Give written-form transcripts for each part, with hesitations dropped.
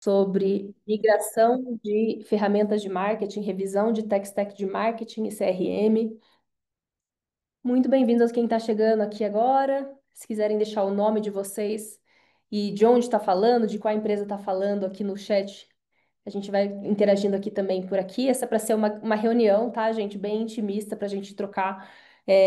sobre migração de ferramentas de marketing, revisão de tech stack de marketing e CRM. Muito bem-vindos a quem está chegando aqui agora. Se quiserem deixar o nome de vocês e de onde está falando, de qual empresa está falando aqui no chat, a gente vai interagindo aqui também por aqui. Essa é para ser uma reunião, tá, gente? Bem intimista para a gente trocar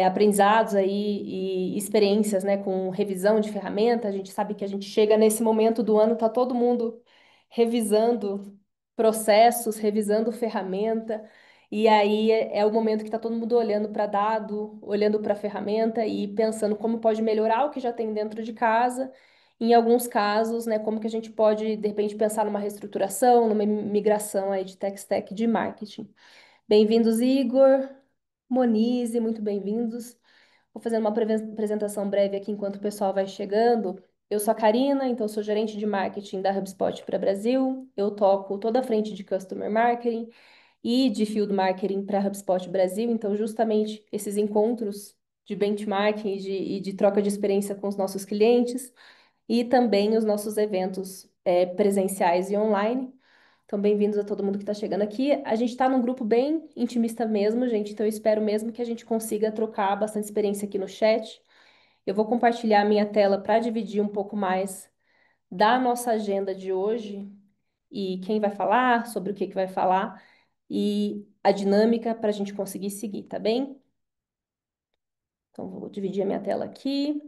aprendizados aí e experiências, né, com revisão de ferramenta. A gente sabe que a gente chega nesse momento do ano, tá todo mundo revisando processos, revisando ferramenta. E aí é o momento que está todo mundo olhando para dado, olhando para a ferramenta e pensando como pode melhorar o que já tem dentro de casa. Em alguns casos, né, como que a gente pode, de repente, pensar numa reestruturação, numa migração aí de tech stack de marketing. Bem-vindos, Igor, Monize, muito bem-vindos. Vou fazendo uma apresentação breve aqui enquanto o pessoal vai chegando. Eu sou a Karina, então sou gerente de marketing da HubSpot para Brasil. Eu toco toda a frente de Customer Marketing e de Field Marketing para HubSpot Brasil. Então, justamente esses encontros de benchmarking e de troca de experiência com os nossos clientes e também os nossos eventos presenciais e online. Então, bem-vindos a todo mundo que está chegando aqui. A gente está num grupo bem intimista mesmo, gente, então eu espero mesmo que a gente consiga trocar bastante experiência aqui no chat. Eu vou compartilhar a minha tela para dividir um pouco mais da nossa agenda de hoje e quem vai falar, sobre o que que vai falar e a dinâmica para a gente conseguir seguir, tá bem? Então, vou dividir a minha tela aqui.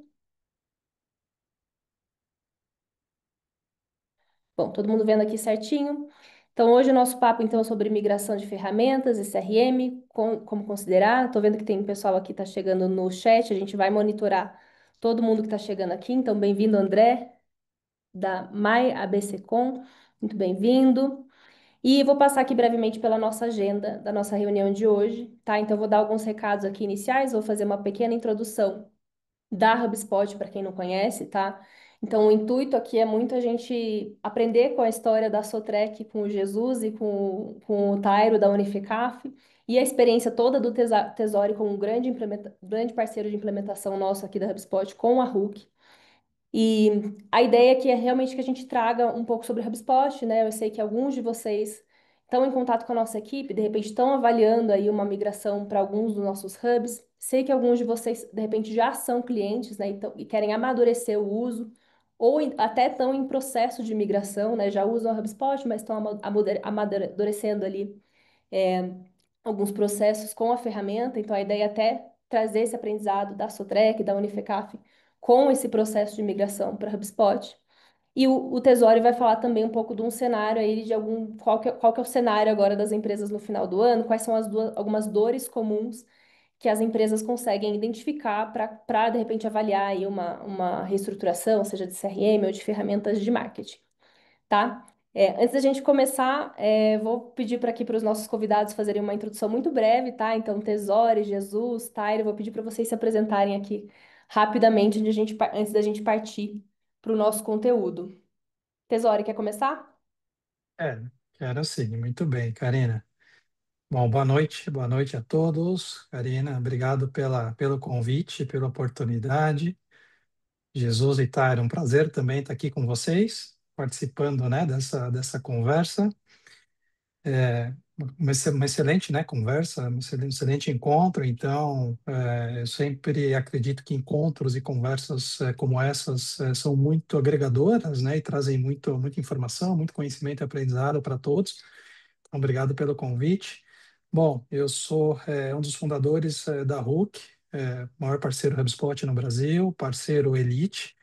Bom, todo mundo vendo aqui certinho. Então, hoje o nosso papo, então, é sobre migração de ferramentas e CRM, como considerar. Estou vendo que tem pessoal aqui que está chegando no chat, a gente vai monitorar todo mundo que está chegando aqui. Então, bem-vindo, André, da MyABCcom, muito bem-vindo. E vou passar aqui brevemente pela nossa agenda da nossa reunião de hoje, tá? Então, vou dar alguns recados aqui iniciais, vou fazer uma pequena introdução da HubSpot, para quem não conhece, tá? Então, o intuito aqui é muito a gente aprender com a história da Sotrec, com o Jesus e com o Tairo da Unificaf, e a experiência toda do Tesori como um grande parceiro de implementação nosso aqui da HubSpot com a Hook. E a ideia aqui é realmente que a gente traga um pouco sobre o HubSpot, né? Eu sei que alguns de vocês estão em contato com a nossa equipe, de repente estão avaliando aí uma migração para alguns dos nossos hubs. Sei que alguns de vocês, de repente, já são clientes, né? Então, e querem amadurecer o uso, ou até estão em processo de migração, né? Já usam o HubSpot, mas estão amadurecendo ali alguns processos com a ferramenta. Então, a ideia é até trazer esse aprendizado da Sotrec, da Unificaf, com esse processo de migração para HubSpot. E o Tesório vai falar também um pouco de um cenário aí, de qual que é o cenário agora das empresas no final do ano, quais são algumas dores comuns que as empresas conseguem identificar para, de repente, avaliar aí uma reestruturação, seja de CRM ou de ferramentas de marketing, tá? Antes da gente começar, vou pedir para aqui para os nossos convidados fazerem uma introdução muito breve, tá? Então, Tesore, Jesus, Tairo, vou pedir para vocês se apresentarem aqui rapidamente antes da gente partir para o nosso conteúdo. Tesore, quer começar? É, quero sim, muito bem, Karina. Bom, boa noite a todos. Karina, obrigado pelo convite, pela oportunidade. Jesus e Tara, um prazer também estar aqui com vocês, participando, né, dessa conversa. É, uma excelente, né, conversa, um excelente encontro. Então, eu sempre acredito que encontros e conversas como essas são muito agregadoras, né, e trazem muita informação, muito conhecimento e aprendizado para todos. Então, obrigado pelo convite. Bom, eu sou um dos fundadores da Hook, maior parceiro HubSpot no Brasil, parceiro Elite.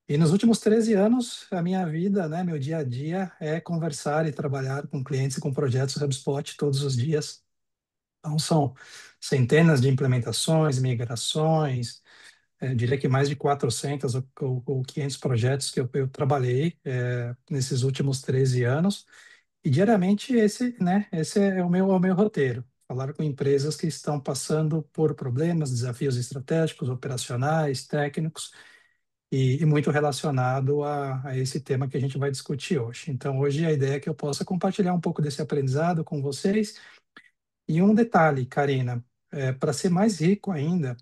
E nos últimos 13 anos, a minha vida, né, meu dia a dia é conversar e trabalhar com clientes e com projetos HubSpot todos os dias. Então, são centenas de implementações, migrações, diria que mais de 400 ou 500 projetos que eu trabalhei nesses últimos 13 anos. E diariamente esse é o meu roteiro. Falar com empresas que estão passando por problemas, desafios estratégicos, operacionais, técnicos e muito relacionado a esse tema que a gente vai discutir hoje. Então, hoje a ideia é que eu possa compartilhar um pouco desse aprendizado com vocês. E um detalhe, Karina, para ser mais rico ainda,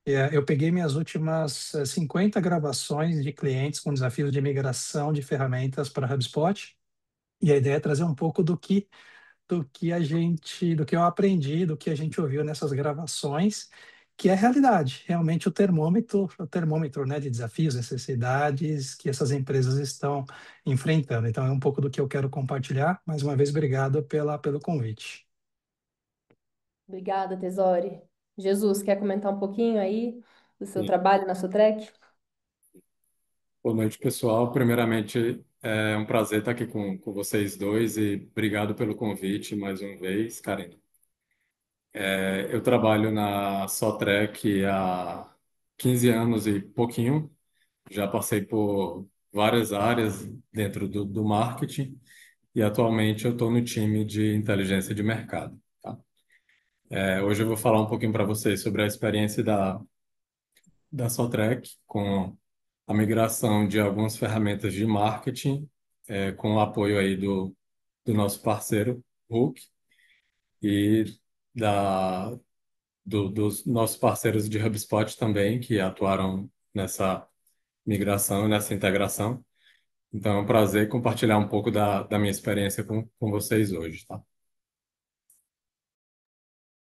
Eu peguei minhas últimas 50 gravações de clientes com desafios de migração de ferramentas para HubSpot, e a ideia é trazer um pouco do que eu aprendi, do que a gente ouviu nessas gravações, que é a realidade, realmente o termômetro, né, de desafios, necessidades que essas empresas estão enfrentando. Então, é um pouco do que eu quero compartilhar. Mais uma vez, obrigado pelo convite. Obrigada, Tesori. Jesus, quer comentar um pouquinho aí do seu Sim. trabalho na Sotrec? Boa noite, pessoal. Primeiramente, é um prazer estar aqui com vocês dois e obrigado pelo convite mais uma vez, Karina. Eu trabalho na Sotrec há 15 anos e pouquinho. Já passei por várias áreas dentro do marketing e atualmente eu estou no time de inteligência de mercado. Tá? Hoje eu vou falar um pouquinho para vocês sobre a experiência da Sotrec com a migração de algumas ferramentas de marketing, com o apoio aí do nosso parceiro, Hulk, e da, dos nossos parceiros de HubSpot também, que atuaram nessa migração, nessa integração. Então, é um prazer compartilhar um pouco da minha experiência com vocês hoje, tá?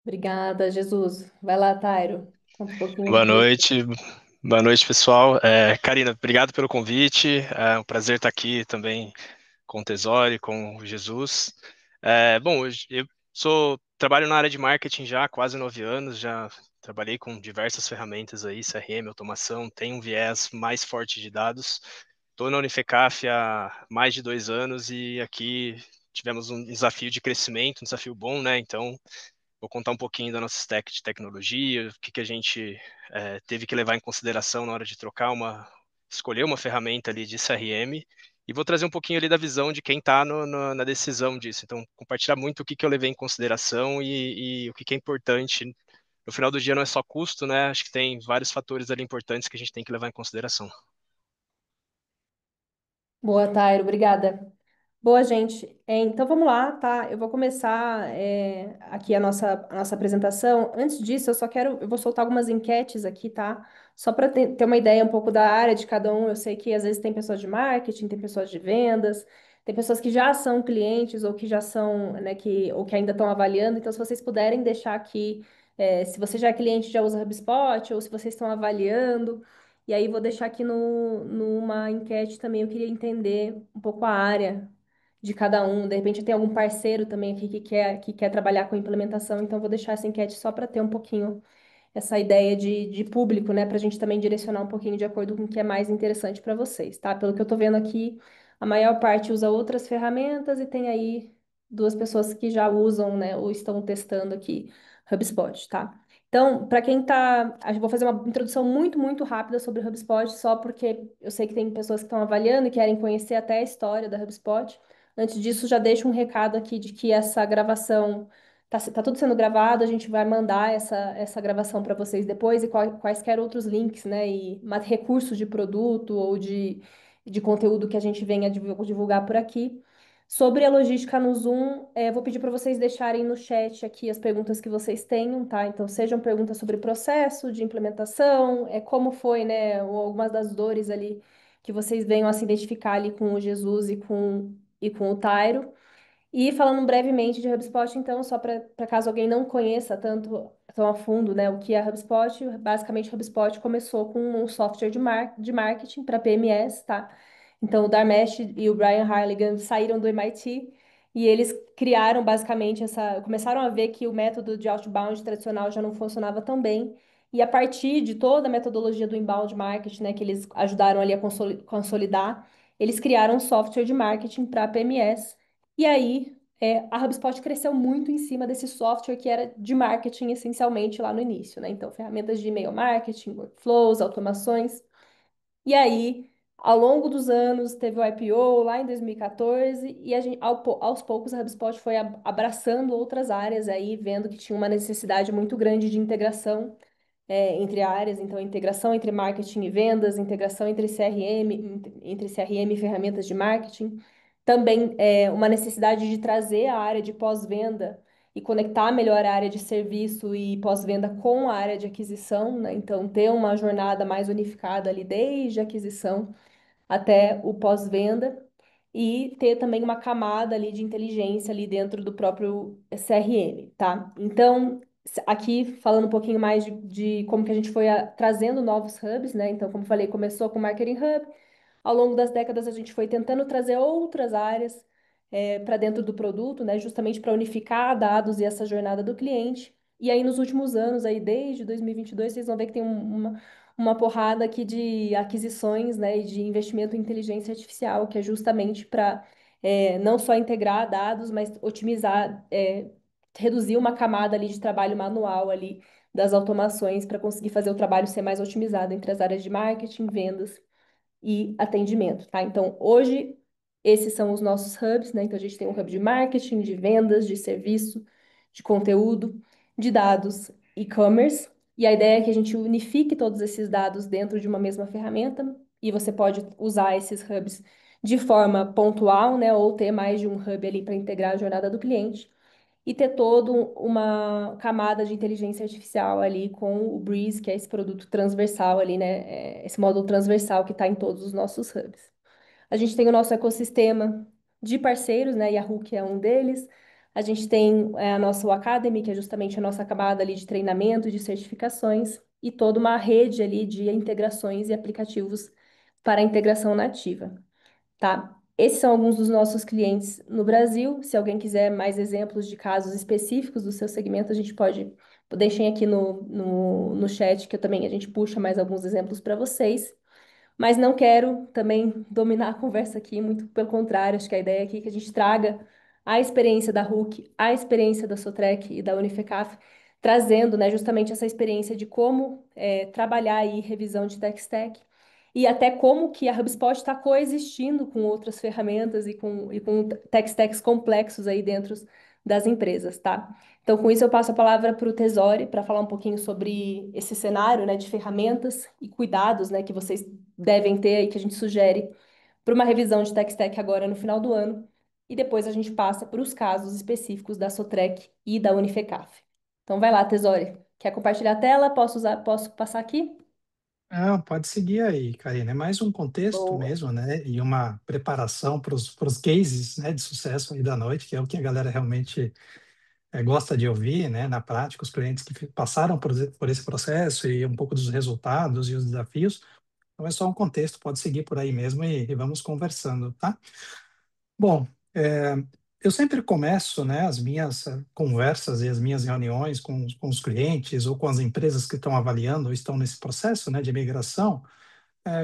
Obrigada, Jesus. Vai lá, Tairo. Conta um pouquinho Boa de você. noite, boa noite, pessoal. Karina, obrigado pelo convite. É um prazer estar aqui também com o Tesori, com o Jesus. Bom, eu trabalho na área de marketing já há quase 9 anos, já trabalhei com diversas ferramentas aí, CRM, automação, tenho um viés mais forte de dados. Estou na Unifecaf há mais de 2 anos e aqui tivemos um desafio de crescimento, um desafio bom, né? Então, vou contar um pouquinho da nossa stack de tecnologia, o que a gente teve que levar em consideração na hora de escolher uma ferramenta ali de CRM, e vou trazer um pouquinho ali da visão de quem está na decisão disso. Então, compartilhar muito o que eu levei em consideração e o que é importante. No final do dia não é só custo, né? Acho que tem vários fatores ali importantes que a gente tem que levar em consideração. Boa, Tairo. Obrigada. Boa, gente. Então vamos lá, tá? Eu vou começar aqui a nossa apresentação. Antes disso, eu vou soltar algumas enquetes aqui, tá? Só para ter uma ideia um pouco da área de cada um. Eu sei que às vezes tem pessoas de marketing, tem pessoas de vendas, tem pessoas que já são clientes ou que já são, né, ou que ainda estão avaliando. Então, se vocês puderem deixar aqui, se você já é cliente, já usa HubSpot, ou se vocês estão avaliando. E aí, vou deixar aqui numa enquete também. Eu queria entender um pouco a área de cada um. De repente tem algum parceiro também aqui que quer trabalhar com implementação, então vou deixar essa enquete só para ter um pouquinho essa ideia de público, né? Para a gente também direcionar um pouquinho de acordo com o que é mais interessante para vocês, tá? Pelo que eu estou vendo aqui, a maior parte usa outras ferramentas e tem aí duas pessoas que já usam, né? Ou estão testando aqui HubSpot, tá? Então, para quem tá, eu vou fazer uma introdução muito, muito rápida sobre o HubSpot, só porque eu sei que tem pessoas que estão avaliando e querem conhecer até a história da HubSpot. Antes disso, já deixo um recado aqui de que essa gravação tá tudo sendo gravado, a gente vai mandar essa gravação para vocês depois e quaisquer outros links, né, e recursos de produto ou de conteúdo que a gente venha divulgar por aqui. Sobre a logística no Zoom, vou pedir para vocês deixarem no chat aqui as perguntas que vocês tenham, tá? Então, sejam perguntas sobre processo de implementação, como foi, né, ou algumas das dores ali que vocês venham a se identificar ali com o Jesus e com o Tairo. E falando brevemente de HubSpot, então, só para caso alguém não conheça tão a fundo, né, o que é HubSpot, basicamente HubSpot começou com um software de marketing para PMS, tá? Então, o Dharmesh e o Brian Halligan saíram do MIT e eles criaram basicamente começaram a ver que o método de outbound tradicional já não funcionava tão bem. E a partir de toda a metodologia do inbound marketing, né, que eles ajudaram ali a consolidar, eles criaram um software de marketing para PMS. E aí, a HubSpot cresceu muito em cima desse software que era de marketing essencialmente lá no início, né? Então, ferramentas de e-mail marketing, workflows, automações. E aí, ao longo dos anos, teve o IPO lá em 2014 e a gente, aos poucos a HubSpot foi abraçando outras áreas aí, vendo que tinha uma necessidade muito grande de integração entre áreas, então integração entre marketing e vendas, integração entre CRM e ferramentas de marketing, também uma necessidade de trazer a área de pós-venda e conectar melhor a área de serviço e pós-venda com a área de aquisição, né? Então, ter uma jornada mais unificada ali desde a aquisição até o pós-venda e ter também uma camada ali de inteligência ali dentro do próprio CRM, tá? Então, aqui falando um pouquinho mais de como que a gente foi trazendo novos hubs, né? Então, como eu falei, começou com o Marketing Hub, ao longo das décadas a gente foi tentando trazer outras áreas para dentro do produto, né? Justamente para unificar dados e essa jornada do cliente. E aí, nos últimos anos, aí, desde 2022, vocês vão ver que tem uma porrada aqui de aquisições, né, e de investimento em inteligência artificial, que é justamente para não só integrar dados, mas otimizar, reduzir uma camada ali de trabalho manual ali das automações para conseguir fazer o trabalho ser mais otimizado entre as áreas de marketing, vendas e atendimento, tá? Então, hoje, esses são os nossos hubs, né? Então, a gente tem um hub de marketing, de vendas, de serviço, de conteúdo, de dados, e-commerce. E a ideia é que a gente unifique todos esses dados dentro de uma mesma ferramenta e você pode usar esses hubs de forma pontual, né? Ou ter mais de um hub ali para integrar a jornada do cliente e ter toda uma camada de inteligência artificial ali com o Breeze, que é esse produto transversal ali, né? Esse módulo transversal que está em todos os nossos hubs. A gente tem o nosso ecossistema de parceiros, né? Yahoo, que é um deles. A gente tem a nossa Academy, que é justamente a nossa camada ali de treinamento e de certificações, e toda uma rede ali de integrações e aplicativos para a integração nativa, tá? Esses são alguns dos nossos clientes no Brasil. Se alguém quiser mais exemplos de casos específicos do seu segmento, a gente pode. Deixem aqui no chat, que eu também a gente puxa mais alguns exemplos para vocês. Mas não quero também dominar a conversa aqui, muito pelo contrário, acho que a ideia aqui é que a gente traga a experiência da RUC, a experiência da Sotrec e da Unifecaf, trazendo, né, justamente essa experiência de como trabalhar aí revisão de tech stack e até como que a HubSpot está coexistindo com outras ferramentas e com tech stacks complexos aí dentro das empresas, tá? Então, com isso, eu passo a palavra para o Tesori para falar um pouquinho sobre esse cenário, né, de ferramentas e cuidados, né, que vocês devem ter aí, que a gente sugere para uma revisão de tech stack agora no final do ano. E depois a gente passa para os casos específicos da Sotrec e da Unifecaf. Então, vai lá, Tesori. Quer compartilhar a tela? Posso passar aqui? Ah, pode seguir aí, Karina. É mais um contexto Boa. mesmo, né? E uma preparação para os cases, né, de sucesso aí da noite, que é o que a galera realmente gosta de ouvir, né? Na prática, os clientes que passaram por esse processo e um pouco dos resultados e os desafios. Então, é só um contexto, pode seguir por aí mesmo e vamos conversando, tá? Bom, eu sempre começo, né, as minhas conversas e as minhas reuniões com os clientes ou com as empresas que estão avaliando ou estão nesse processo, né, de migração,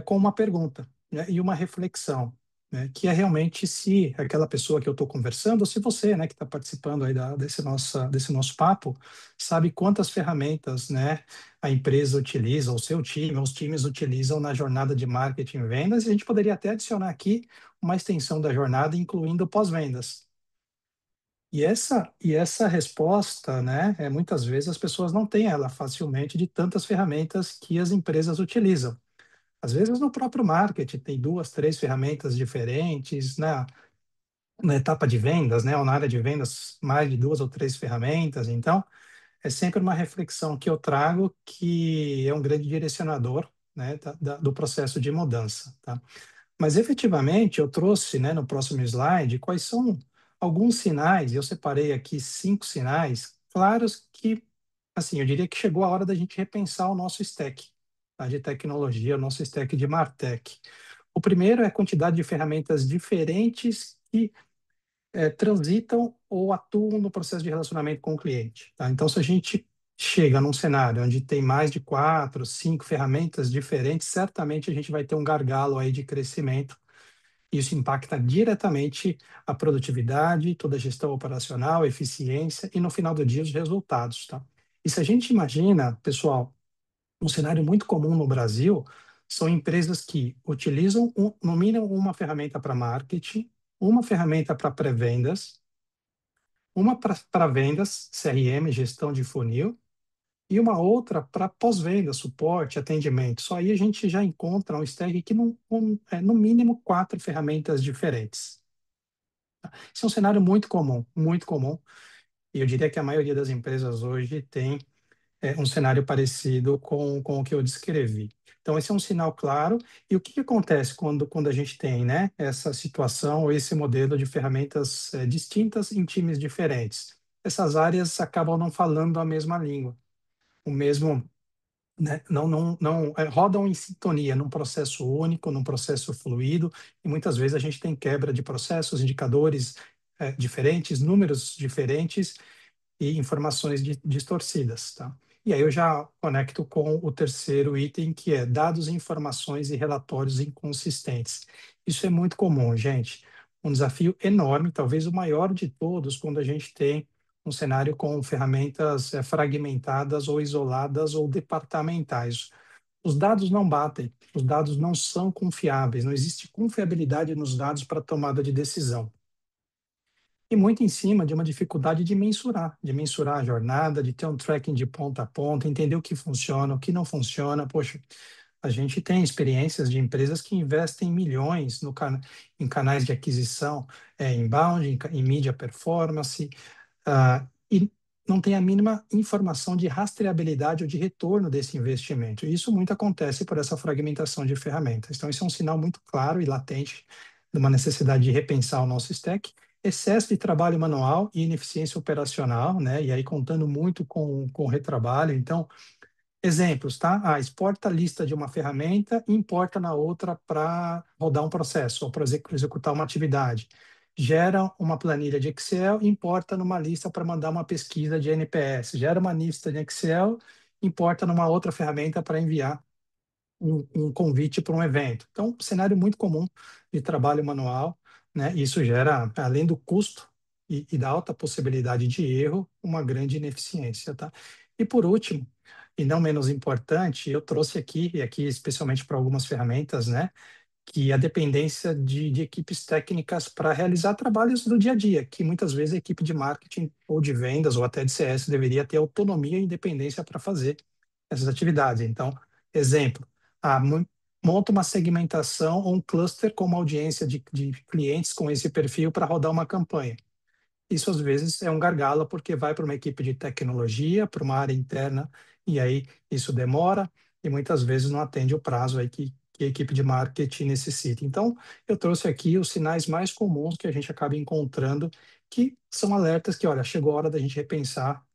com uma pergunta, né, e uma reflexão, né, que é realmente se aquela pessoa que eu estou conversando, ou se você, né, que está participando aí desse nosso papo, sabe quantas ferramentas, né, a empresa utiliza, o seu time, os times utilizam na jornada de marketing e vendas, e a gente poderia até adicionar aqui uma extensão da jornada, incluindo pós-vendas. E essa resposta, né, muitas vezes as pessoas não têm ela facilmente de tantas ferramentas que as empresas utilizam. Às vezes no próprio marketing tem duas, três ferramentas diferentes, na etapa de vendas, né, ou na área de vendas, mais de duas ou três ferramentas. Então, é sempre uma reflexão que eu trago que é um grande direcionador, né, do processo de mudança, tá? Mas efetivamente eu trouxe, né, no próximo slide, quais são alguns sinais, eu separei aqui 5 sinais claros que, assim, eu diria que chegou a hora da gente repensar o nosso stack, tá, de tecnologia, o nosso stack de MarTech. O primeiro é a quantidade de ferramentas diferentes que transitam ou atuam no processo de relacionamento com o cliente, tá? Então, se a gente chega num cenário onde tem mais de 4, 5 ferramentas diferentes, certamente a gente vai ter um gargalo aí de crescimento. Isso impacta diretamente a produtividade, toda a gestão operacional, eficiência e, no final do dia, os resultados, tá? E se a gente imagina, pessoal, um cenário muito comum no Brasil são empresas que utilizam, no mínimo, uma ferramenta para marketing, uma ferramenta para pré-vendas, uma para vendas, CRM, gestão de funil, e uma outra para pós-venda, suporte, atendimento. Só aí a gente já encontra um stack que, no mínimo, 4 ferramentas diferentes. Isso é um cenário muito comum, muito comum. E eu diria que a maioria das empresas hoje tem um cenário parecido com o que eu descrevi. Então, esse é um sinal claro. E o que acontece quando a gente tem, né, essa situação ou esse modelo de ferramentas distintas em times diferentes? Essas áreas acabam não falando a mesma língua, o mesmo, né, não rodam em sintonia, num processo único, num processo fluido, e muitas vezes a gente tem quebra de processos, indicadores diferentes, números diferentes, e informações distorcidas, tá? E aí eu já conecto com o terceiro item, que é dados, informações e relatórios inconsistentes. Isso é muito comum, gente. Um desafio enorme, talvez o maior de todos, quando a gente tem um cenário com ferramentas fragmentadas ou isoladas ou departamentais. Os dados não batem, os dados não são confiáveis, não existe confiabilidade nos dados para tomada de decisão. E muito em cima de uma dificuldade de mensurar a jornada, de ter um tracking de ponta a ponta, entender o que funciona, o que não funciona. Poxa, a gente tem experiências de empresas que investem milhões em canais de aquisição, inbound, em mídia performance, e não tem a mínima informação de rastreabilidade ou de retorno desse investimento. E isso muito acontece por essa fragmentação de ferramentas. Então, isso é um sinal muito claro e latente de uma necessidade de repensar o nosso stack, excesso de trabalho manual e ineficiência operacional, né? E aí contando muito com o retrabalho. Então, exemplos, tá? Exporta a lista de uma ferramenta e importa na outra para rodar um processo ou para executar uma atividade. Gera uma planilha de Excel e importa numa lista para mandar uma pesquisa de NPS. Gera uma lista de Excel, importa numa outra ferramenta para enviar um convite para um evento. Então, cenário muito comum de trabalho manual, né? Isso gera, além do custo e da alta possibilidade de erro, uma grande ineficiência, tá? E por último, e não menos importante, eu trouxe aqui, e aqui especialmente para algumas ferramentas, né? Que a dependência de equipes técnicas para realizar trabalhos do dia a dia, que muitas vezes a equipe de marketing ou de vendas ou até de CS deveria ter autonomia e independência para fazer essas atividades. Então, exemplo, monta uma segmentação ou um cluster com uma audiência de clientes com esse perfil para rodar uma campanha. Isso às vezes é um gargalo porque vai para uma equipe de tecnologia, para uma área interna, e aí isso demora e muitas vezes não atende o prazo aí que a equipe de marketing necessita. Então, eu trouxe aqui os sinais mais comuns que a gente acaba encontrando, que são alertas que, olha, chegou a hora da gente repensar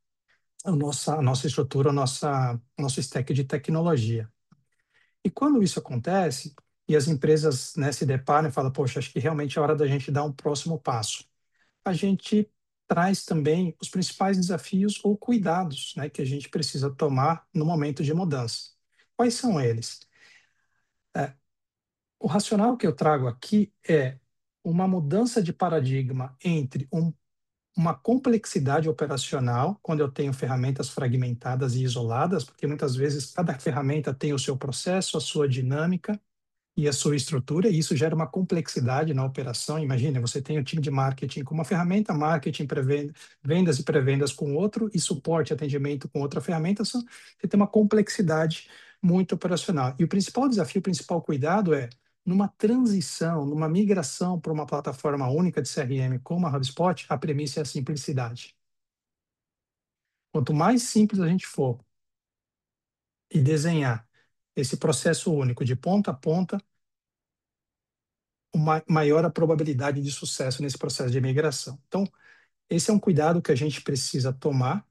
a nossa estrutura, o nosso stack de tecnologia. E quando isso acontece, e as empresas, né, se deparam e falam, poxa, acho que realmente é hora da gente dar um próximo passo, a gente traz também os principais desafios ou cuidados, né, que a gente precisa tomar no momento de mudança. Quais são eles? É, o racional que eu trago aqui é uma mudança de paradigma entre uma complexidade operacional, quando eu tenho ferramentas fragmentadas e isoladas, porque muitas vezes cada ferramenta tem o seu processo, a sua dinâmica, e a sua estrutura, e isso gera uma complexidade na operação. Imagina, você tem um time de marketing com uma ferramenta, marketing, vendas e pré-vendas com outro, e suporte e atendimento com outra ferramenta, você tem uma complexidade muito operacional. E o principal desafio, o principal cuidado é, numa transição, numa migração para uma plataforma única de CRM como a HubSpot, a premissa é a simplicidade. Quanto mais simples a gente for e desenhar esse processo único de ponta a ponta, maior a probabilidade de sucesso nesse processo de migração. Então, esse é um cuidado que a gente precisa tomar.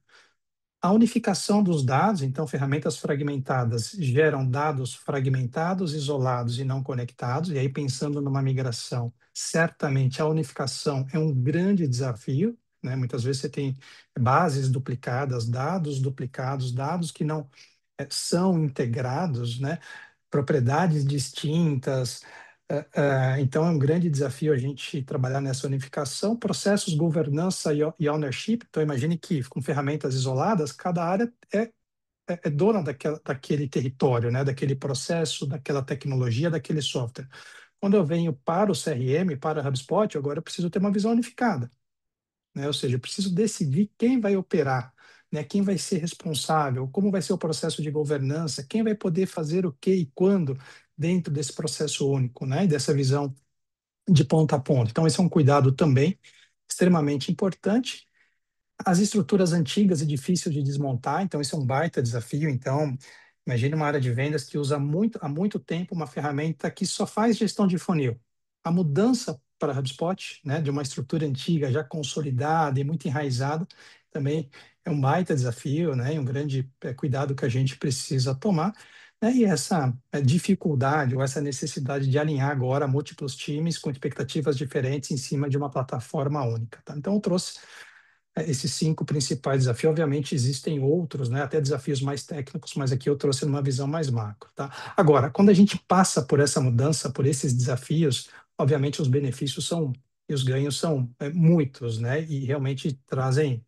A unificação dos dados, então, ferramentas fragmentadas geram dados fragmentados, isolados e não conectados, e aí pensando numa migração, certamente a unificação é um grande desafio, né? Muitas vezes você tem bases duplicados, dados que não são integrados, né? Propriedades distintas. Então, é um grande desafio a gente trabalhar nessa unificação. Processos, governança e ownership. Então, imagine que com ferramentas isoladas, cada área é dona daquele território, né? Daquele processo, daquela tecnologia, daquele software. Quando eu venho para o CRM, para a HubSpot, agora eu preciso ter uma visão unificada, né? Ou seja, eu preciso decidir quem vai operar, né? Quem vai ser responsável, como vai ser o processo de governança, quem vai poder fazer o que e quando dentro desse processo único, né? E dessa visão de ponta a ponta. Então, esse é um cuidado também extremamente importante. As estruturas antigas e difíceis de desmontar, então isso é um baita desafio. Então, imagine uma área de vendas que usa há muito tempo uma ferramenta que só faz gestão de funil. A mudança para a HubSpot, né, de uma estrutura antiga já consolidada e muito enraizada, também é um baita desafio, né, e um grande cuidado que a gente precisa tomar. Né, e essa dificuldade ou essa necessidade de alinhar agora múltiplos times com expectativas diferentes em cima de uma plataforma única. Tá? Então, eu trouxe esses 5 principais desafios. Obviamente existem outros, né, até desafios mais técnicos, mas aqui eu trouxe numa visão mais macro, tá? Agora, quando a gente passa por essa mudança, por esses desafios, obviamente os benefícios são e os ganhos são muitos, né, e realmente trazem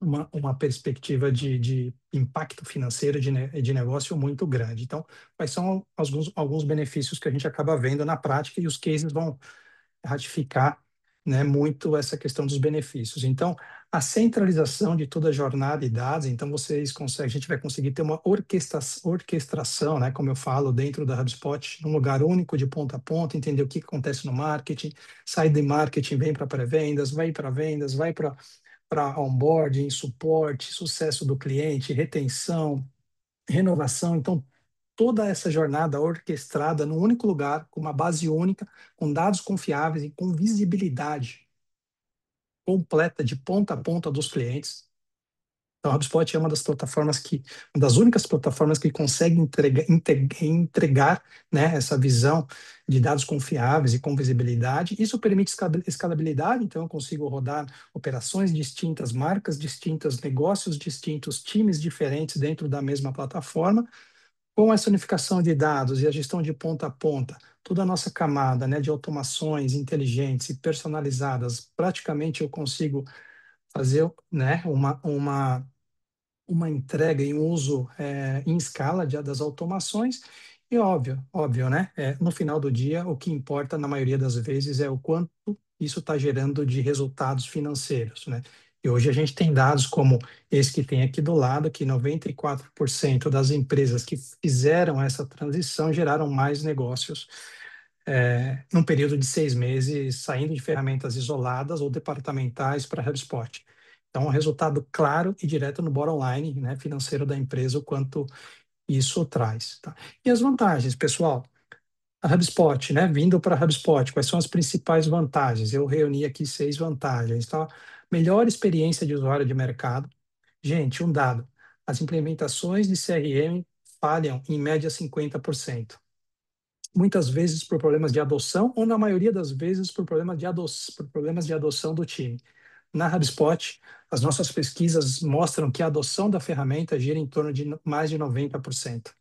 uma perspectiva de impacto financeiro de negócio muito grande. Então, quais são alguns benefícios que a gente acaba vendo na prática e os cases vão ratificar, né, muito essa questão dos benefícios. Então, a centralização de toda a jornada de dados, então a gente vai conseguir ter uma orquestração, né, como eu falo, dentro da HubSpot, num lugar único de ponta a ponta, entender o que acontece no marketing, sai de marketing, vem para pré-vendas, vai para vendas, vai para onboarding, suporte, sucesso do cliente, retenção, renovação. Então, toda essa jornada orquestrada num único lugar, com uma base única, com dados confiáveis e com visibilidade completa de ponta a ponta dos clientes. Então, a HubSpot é uma das únicas plataformas que consegue entregar, né, essa visão de dados confiáveis e com visibilidade. Isso permite escalabilidade, então eu consigo rodar operações distintas, marcas distintas, negócios distintos, times diferentes dentro da mesma plataforma. Com essa unificação de dados e a gestão de ponta a ponta, toda a nossa camada, né, de automações inteligentes e personalizadas, praticamente eu consigo fazer, né, uma entrega e um uso em escala das automações. E óbvio, né? No final do dia, o que importa na maioria das vezes é o quanto isso está gerando de resultados financeiros, né? E hoje a gente tem dados como esse que tem aqui do lado, que 94% das empresas que fizeram essa transição geraram mais negócios num período de 6 meses, saindo de ferramentas isoladas ou departamentais para HubSpot. Então, um resultado claro e direto no bottom line, né, financeiro da empresa, o quanto isso traz. Tá? E as vantagens, pessoal? A HubSpot, né, vindo para a HubSpot, quais são as principais vantagens? Eu reuni aqui 6 vantagens. Tá? Melhor experiência de usuário de mercado. Gente, um dado. As implementações de CRM falham em média 50%. Muitas vezes por problemas de adoção, ou na maioria das vezes por problemas de adoção do time. Na HubSpot, as nossas pesquisas mostram que a adoção da ferramenta gira em torno de mais de 90%.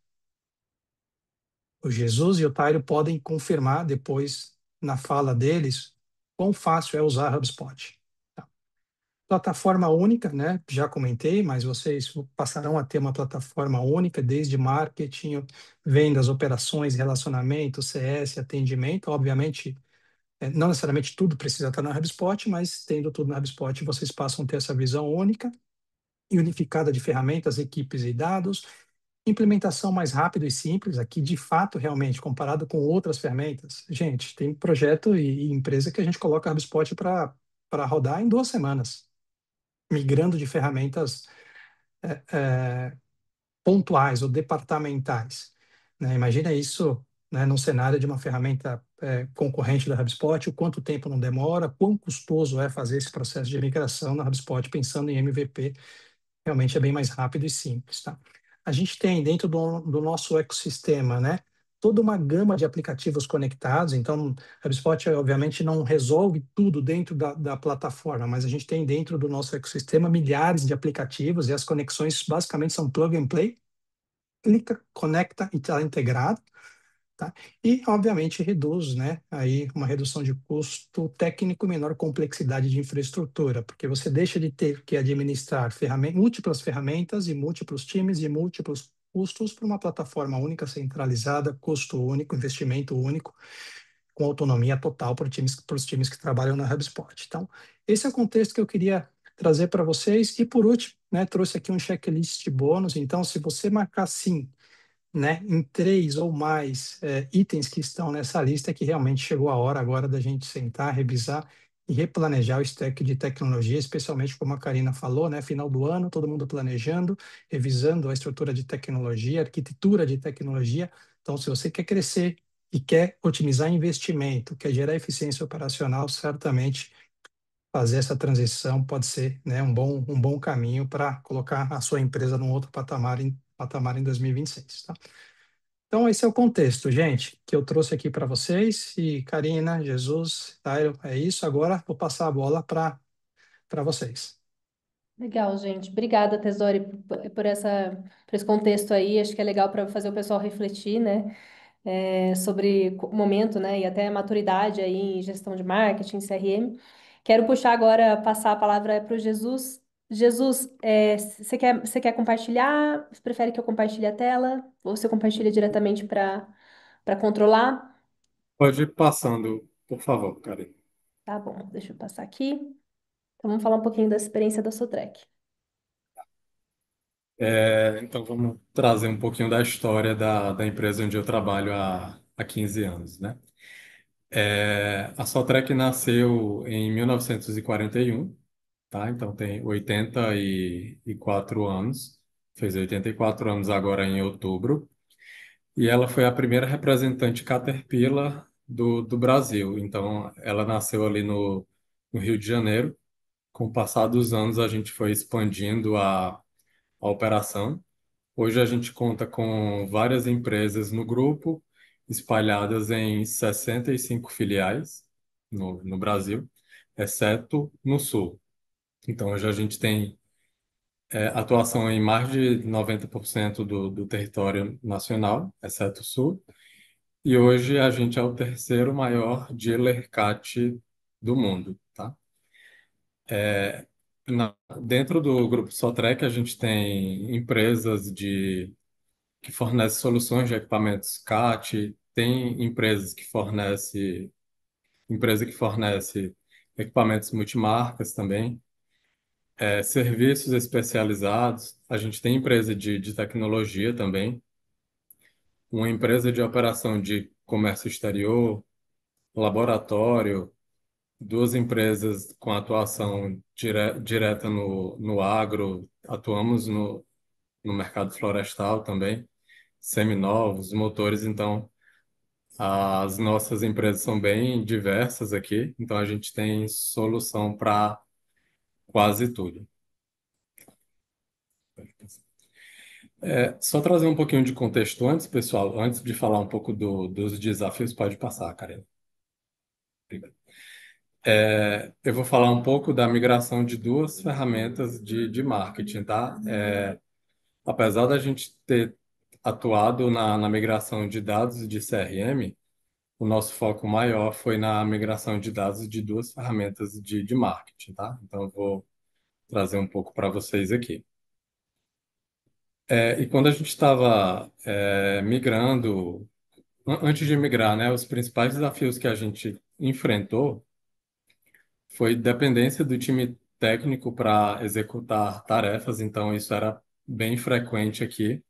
O Jesus e o Tairo podem confirmar depois, na fala deles, quão fácil é usar a HubSpot. Tá? Plataforma única, né? Já comentei, mas vocês passarão a ter uma plataforma única, desde marketing, vendas, operações, relacionamento, CS, atendimento. Obviamente, não necessariamente tudo precisa estar na HubSpot, mas tendo tudo na HubSpot, vocês passam a ter essa visão única e unificada de ferramentas, equipes e dados, implementação mais rápida e simples, aqui de fato, realmente, comparado com outras ferramentas. Gente, tem projeto e empresa que a gente coloca a HubSpot para rodar em 2 semanas, migrando de ferramentas pontuais ou departamentais. Né? Imagina isso, né, num cenário de uma ferramenta concorrente da HubSpot, o quanto tempo não demora, quão custoso é fazer esse processo de migração na HubSpot, pensando em MVP, realmente é bem mais rápido e simples. Tá? A gente tem dentro do nosso ecossistema, né, toda uma gama de aplicativos conectados, então a HubSpot obviamente não resolve tudo dentro da plataforma, mas a gente tem dentro do nosso ecossistema milhares de aplicativos e as conexões basicamente são plug and play, clica, conecta e está integrado. Tá? E, obviamente, reduz, né, aí uma redução de custo técnico e menor complexidade de infraestrutura, porque você deixa de ter que administrar múltiplas ferramentas e múltiplos times e múltiplos custos para uma plataforma única, centralizada, custo único, investimento único, com autonomia total para os times que trabalham na HubSpot. Então, esse é o contexto que eu queria trazer para vocês. E, por último, né, trouxe aqui um checklist de bônus. Então, se você marcar sim, né, em 3 ou mais itens que estão nessa lista, que realmente chegou a hora agora da gente sentar, revisar e replanejar o stack de tecnologia, especialmente como a Karina falou, né? Final do ano, todo mundo planejando, revisando a estrutura de tecnologia, arquitetura de tecnologia. Então, se você quer crescer e quer otimizar investimento, quer gerar eficiência operacional, certamente fazer essa transição pode ser, né, um bom caminho para colocar a sua empresa num outro patamar em 2026, tá? Então, esse é o contexto, gente, que eu trouxe aqui para vocês. E Karina, Jesus, Tairo, é isso. Agora vou passar a bola para vocês. Legal, gente. Obrigada, Tesori, por esse contexto aí. Acho que é legal para fazer o pessoal refletir, né, sobre o momento, né, e até a maturidade aí em gestão de marketing, CRM. Quero puxar agora, passar a palavra para o Jesus. Jesus, você quer compartilhar? Você prefere que eu compartilhe a tela? Ou você compartilha diretamente para controlar? Pode ir passando, por favor, Karina. Tá bom, deixa eu passar aqui. Então vamos falar um pouquinho da experiência da Sotrec. Então, vamos trazer um pouquinho da história da empresa onde eu trabalho há 15 anos, né? A Sotrec nasceu em 1941, tá? Então, tem 84 anos, fez 84 anos agora em outubro, e ela foi a primeira representante Caterpillar do Brasil. Então, ela nasceu ali no Rio de Janeiro. Com o passar dos anos, a gente foi expandindo a operação. Hoje a gente conta com várias empresas no grupo, espalhadas em 65 filiais no Brasil, exceto no Sul. Então, hoje a gente tem atuação em mais de 90% do território nacional, exceto o Sul. E hoje a gente é o terceiro maior dealer CAT do mundo, tá? Dentro do grupo Sotrec, a gente tem empresas que fornecem soluções de equipamentos CAT, tem empresa que fornece equipamentos multimarcas também, serviços especializados. A gente tem empresa de tecnologia também, uma empresa de operação de comércio exterior, laboratório, duas empresas com atuação direta no agro, atuamos no mercado florestal também, seminovos, motores, então as nossas empresas são bem diversas aqui, então a gente tem solução para quase tudo. Só trazer um pouquinho de contexto antes, pessoal, antes de falar um pouco dos desafios, pode passar, Karen. Obrigado. Eu vou falar um pouco da migração de duas ferramentas de marketing, tá? Apesar da gente ter atuado na migração de dados de CRM, o nosso foco maior foi na migração de dados de duas ferramentas de marketing, tá? Então, eu vou trazer um pouco para vocês aqui. E quando a gente estava migrando, antes de migrar, né, os principais desafios que a gente enfrentou foi dependência do time técnico para executar tarefas, então isso era bem frequente aqui.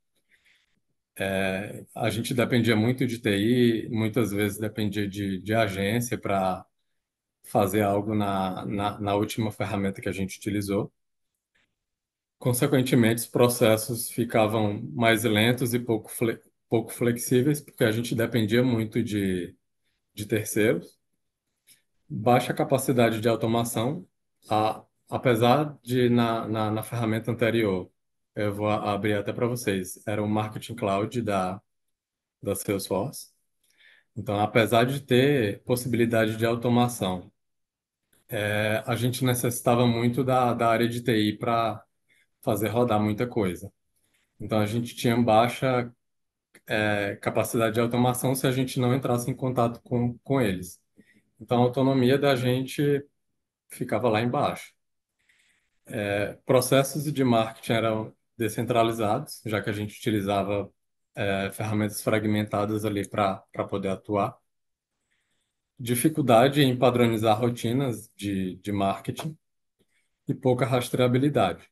A gente dependia muito de TI, muitas vezes dependia de agência para fazer algo na última ferramenta que a gente utilizou. Consequentemente, os processos ficavam mais lentos e pouco flexíveis, porque a gente dependia muito de terceiros. Baixa capacidade de automação, apesar de na ferramenta anterior, eu vou abrir até para vocês, era o Marketing Cloud da Salesforce. Então, apesar de ter possibilidade de automação, a gente necessitava muito da área de TI para fazer rodar muita coisa. Então, a gente tinha baixa, capacidade de automação se a gente não entrasse em contato com eles. Então, a autonomia da gente ficava lá embaixo. Processos de marketing eram descentralizados, já que a gente utilizava ferramentas fragmentadas ali para poder atuar. Dificuldade em padronizar rotinas de marketing e pouca rastreabilidade.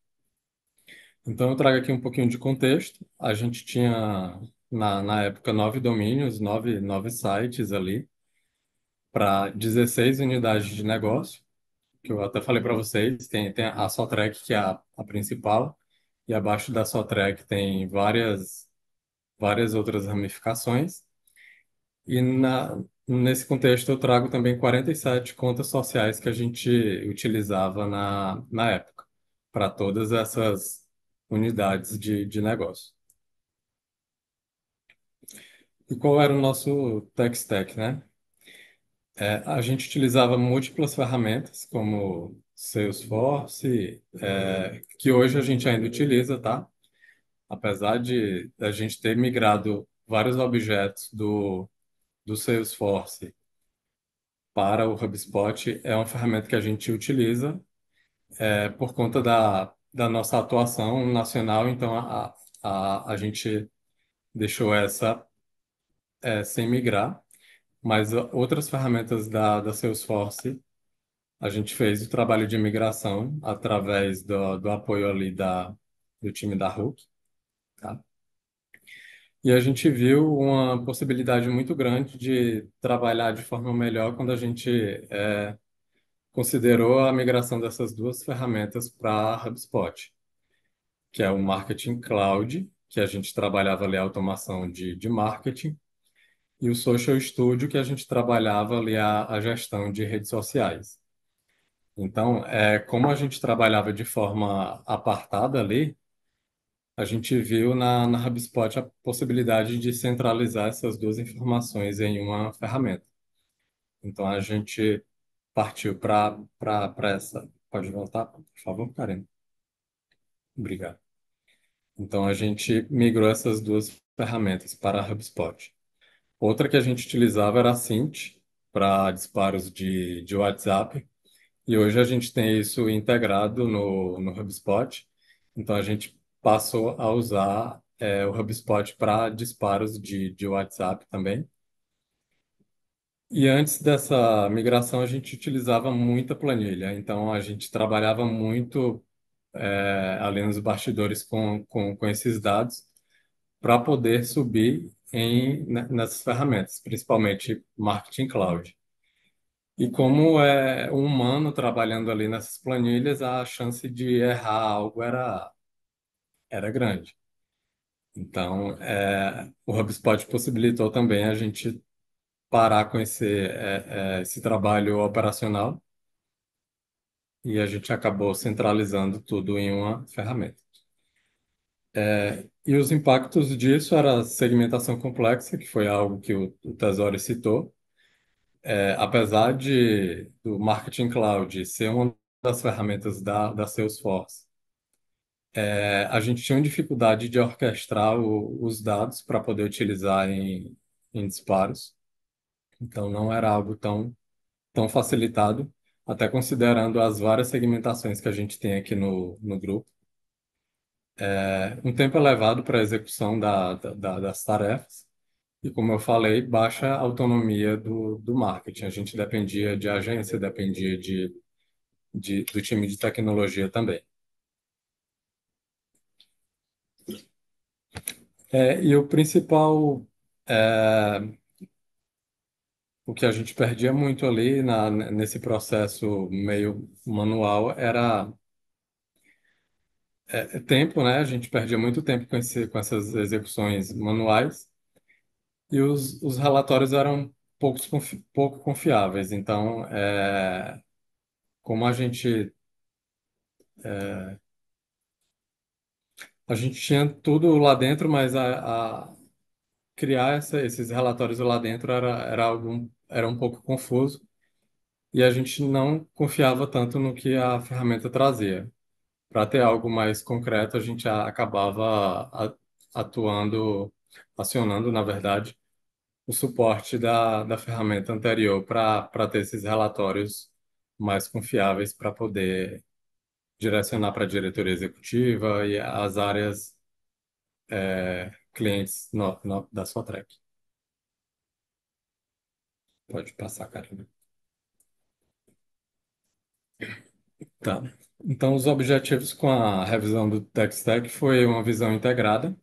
Então, eu trago aqui um pouquinho de contexto. A gente tinha, na época, 9 domínios, nove sites ali, para 16 unidades de negócio. que eu até falei para vocês, tem a Sotrack, que é a principal, e abaixo da Sotrack tem várias outras ramificações. E nesse contexto eu trago também 47 contas sociais que a gente utilizava na época, para todas essas unidades de negócio. E qual era o nosso tech stack, né? A gente utilizava múltiplas ferramentas, como Salesforce, que hoje a gente ainda utiliza, tá? Apesar de a gente ter migrado vários objetos do Salesforce para o HubSpot, é uma ferramenta que a gente utiliza por conta da nossa atuação nacional, então a gente deixou essa sem migrar, mas outras ferramentas da Salesforce, a gente fez o trabalho de migração através do apoio ali do time da Hook, tá? E a gente viu uma possibilidade muito grande de trabalhar de forma melhor quando a gente considerou a migração dessas duas ferramentas para HubSpot, que é o Marketing Cloud, que a gente trabalhava ali a automação de marketing, e o Social Studio, que a gente trabalhava ali a gestão de redes sociais. Então, como a gente trabalhava de forma apartada ali, a gente viu na HubSpot a possibilidade de centralizar essas duas informações em uma ferramenta. Então, a gente partiu para essa. Pode voltar, por favor, Karen? Obrigado. Então, a gente migrou essas duas ferramentas para a HubSpot. Outra que a gente utilizava era a Cint, para disparos de WhatsApp. E hoje a gente tem isso integrado no HubSpot. Então, a gente passou a usar o HubSpot para disparos de WhatsApp também. E antes dessa migração, a gente utilizava muita planilha. Então, a gente trabalhava muito ali nos bastidores com esses dados para poder subir nessas ferramentas, principalmente Marketing Cloud. E como é um humano trabalhando ali nessas planilhas, a chance de errar algo era grande. Então, o HubSpot possibilitou também a gente parar com esse trabalho operacional e a gente acabou centralizando tudo em uma ferramenta. E os impactos disso era a segmentação complexa, que foi algo que o Tesori citou. Apesar do Marketing Cloud ser uma das ferramentas da Salesforce, a gente tinha uma dificuldade de orquestrar os dados para poder utilizar em disparos. Então, não era algo tão facilitado, até considerando as várias segmentações que a gente tem aqui no grupo. Um tempo elevado para a execução das tarefas. E, como eu falei, baixa autonomia do marketing. A gente dependia de agência, dependia do time de tecnologia também. E o principal, é, o que a gente perdia muito ali nesse processo meio manual era tempo, né? A gente perdia muito tempo com essas execuções manuais e os relatórios eram pouco confiáveis. Então, como a gente tinha tudo lá dentro, mas criar esses relatórios lá dentro era um pouco confuso e a gente não confiava tanto no que a ferramenta trazia. Para ter algo mais concreto, a gente acabava acionando, na verdade, o suporte da ferramenta anterior para ter esses relatórios mais confiáveis para poder direcionar para a diretoria executiva e as áreas clientes da sua track. Pode passar, Karina. Tá. Então, os objetivos com a revisão do Tech Stack foi uma visão integrada.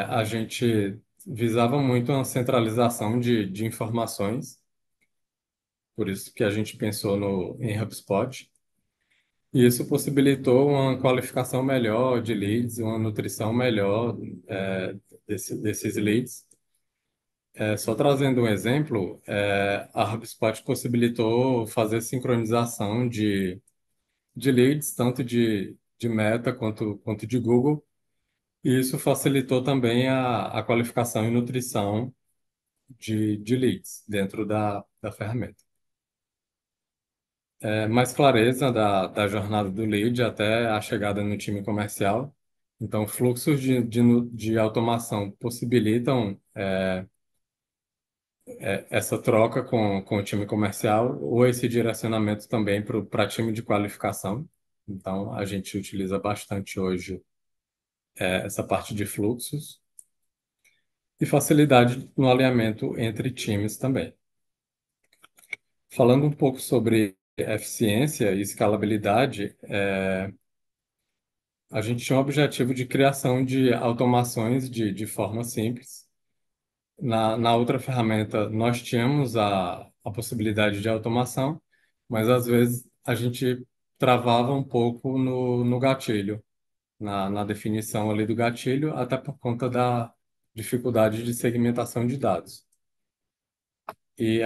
A gente visava muito uma centralização de informações, por isso que a gente pensou em HubSpot. E isso possibilitou uma qualificação melhor de leads, uma nutrição melhor desses leads. Só trazendo um exemplo, a HubSpot possibilitou fazer sincronização de leads, tanto de Meta quanto de Google, e isso facilitou também a qualificação e nutrição de leads dentro da ferramenta. Mais clareza da jornada do lead até a chegada no time comercial. Então, fluxos de automação possibilitam essa troca com o time comercial ou esse direcionamento também para time de qualificação. Então, a gente utiliza bastante hoje essa parte de fluxos e facilidade no alinhamento entre times também. Falando um pouco sobre eficiência e escalabilidade, a gente tinha o objetivo de criação de automações de forma simples. Na outra ferramenta, nós tínhamos a possibilidade de automação, mas às vezes a gente travava um pouco no gatilho, na definição ali do gatilho, até por conta da dificuldade de segmentação de dados. E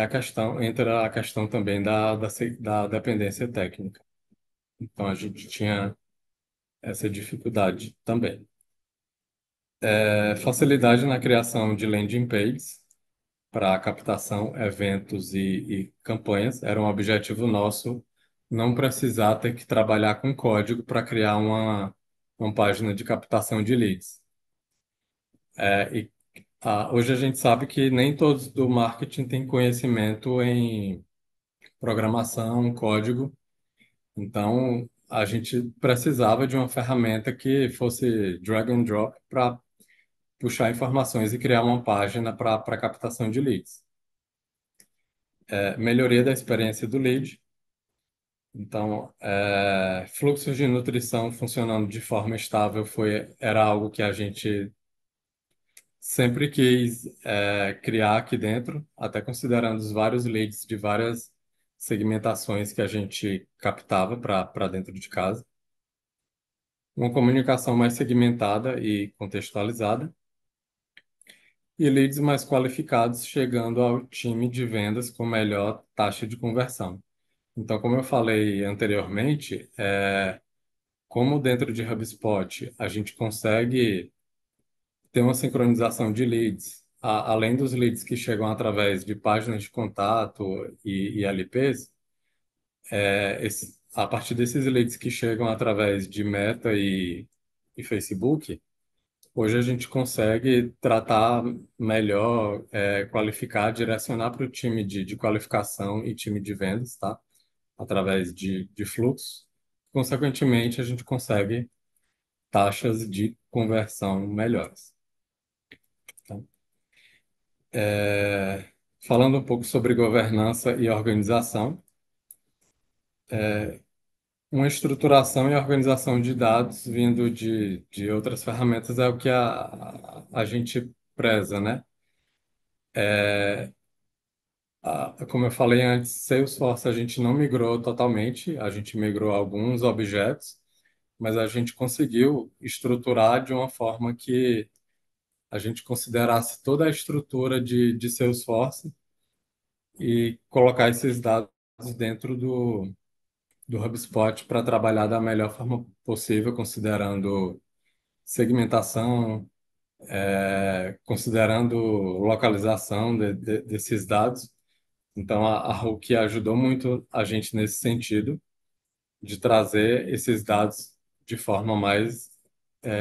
entra a questão também da dependência técnica. Então, a gente tinha essa dificuldade também. Facilidade na criação de landing pages para captação, eventos e campanhas. Era um objetivo nosso não precisar ter que trabalhar com código para criar uma página de captação de leads. Hoje a gente sabe que nem todos do marketing têm conhecimento em programação, código. Então, a gente precisava de uma ferramenta que fosse drag and drop para puxar informações e criar uma página para captação de leads. Melhoria da experiência do lead. Então, fluxos de nutrição funcionando de forma estável era algo que a gente sempre quis criar aqui dentro, até considerando os vários leads de várias segmentações que a gente captava para dentro de casa. Uma comunicação mais segmentada e contextualizada. E leads mais qualificados chegando ao time de vendas com melhor taxa de conversão. Então, como eu falei anteriormente, como dentro de HubSpot a gente consegue ter uma sincronização de leads, além dos leads que chegam através de páginas de contato e LPs, a partir desses leads que chegam através de Meta e Facebook, hoje a gente consegue tratar melhor, qualificar, direcionar para o time de qualificação e time de vendas, tá? Através de fluxo. Consequentemente, a gente consegue taxas de conversão melhores. Tá? Falando um pouco sobre governança e organização, uma estruturação e organização de dados vindo de outras ferramentas é o que a gente preza, né? Como eu falei antes, Salesforce a gente não migrou totalmente, a gente migrou alguns objetos, mas a gente conseguiu estruturar de uma forma que a gente considerasse toda a estrutura de Salesforce e colocar esses dados dentro do HubSpot para trabalhar da melhor forma possível, considerando segmentação, considerando localização desses dados. Então, a Hulk ajudou muito a gente nesse sentido, de trazer esses dados de forma mais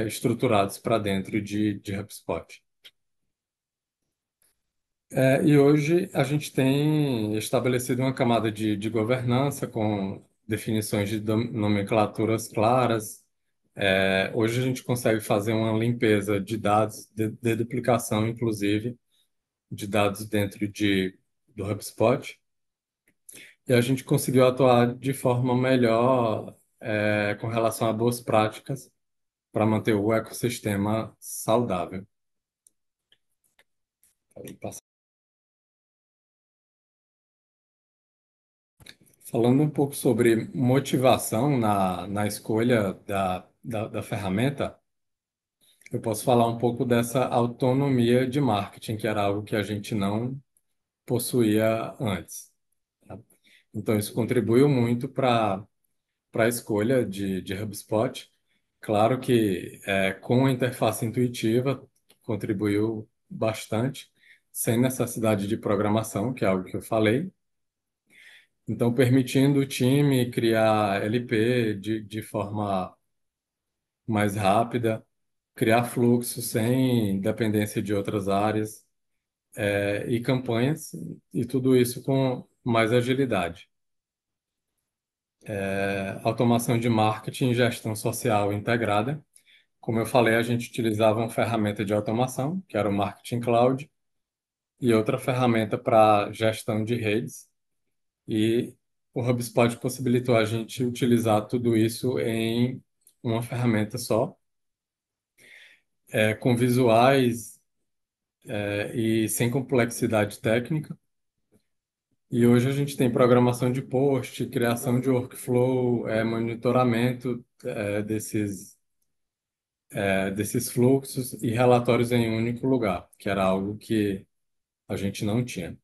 estruturados para dentro de HubSpot. E hoje a gente tem estabelecido uma camada de governança com definições de nomenclaturas claras. Hoje a gente consegue fazer uma limpeza de dados, de duplicação, inclusive, de dados dentro do HubSpot. E a gente conseguiu atuar de forma melhor, com relação a boas práticas para manter o ecossistema saudável. Falando um pouco sobre motivação na escolha da ferramenta, eu posso falar um pouco dessa autonomia de marketing, que era algo que a gente não possuía antes, tá? Então, isso contribuiu muito para a escolha de HubSpot. Claro que com a interface intuitiva contribuiu bastante, sem necessidade de programação, que é algo que eu falei. Então, permitindo o time criar LP de forma mais rápida, criar fluxo sem dependência de outras áreas, e campanhas, e tudo isso com mais agilidade. Automação de marketing e gestão social integrada. Como eu falei, a gente utilizava uma ferramenta de automação, que era o Marketing Cloud, e outra ferramenta para gestão de redes. E o HubSpot possibilitou a gente utilizar tudo isso em uma ferramenta só, com visuais, e sem complexidade técnica. E hoje a gente tem programação de post, criação de workflow, monitoramento, desses fluxos e relatórios em um único lugar, que era algo que a gente não tinha.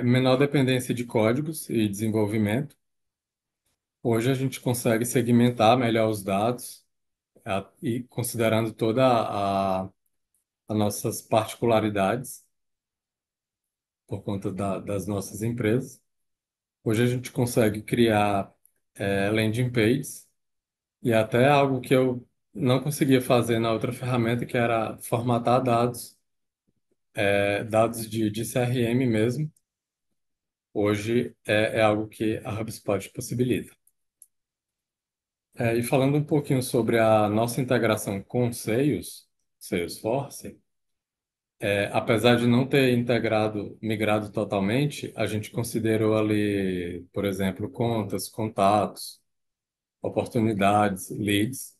Menor dependência de códigos e desenvolvimento. Hoje a gente consegue segmentar melhor os dados, e considerando toda as nossas particularidades por conta das nossas empresas. Hoje a gente consegue criar landing pages e até algo que eu não conseguia fazer na outra ferramenta, que era formatar dados, dados de CRM mesmo. Hoje é algo que a HubSpot possibilita. E falando um pouquinho sobre a nossa integração com o Salesforce, apesar de não ter migrado totalmente, a gente considerou ali, por exemplo, contas, contatos, oportunidades, leads.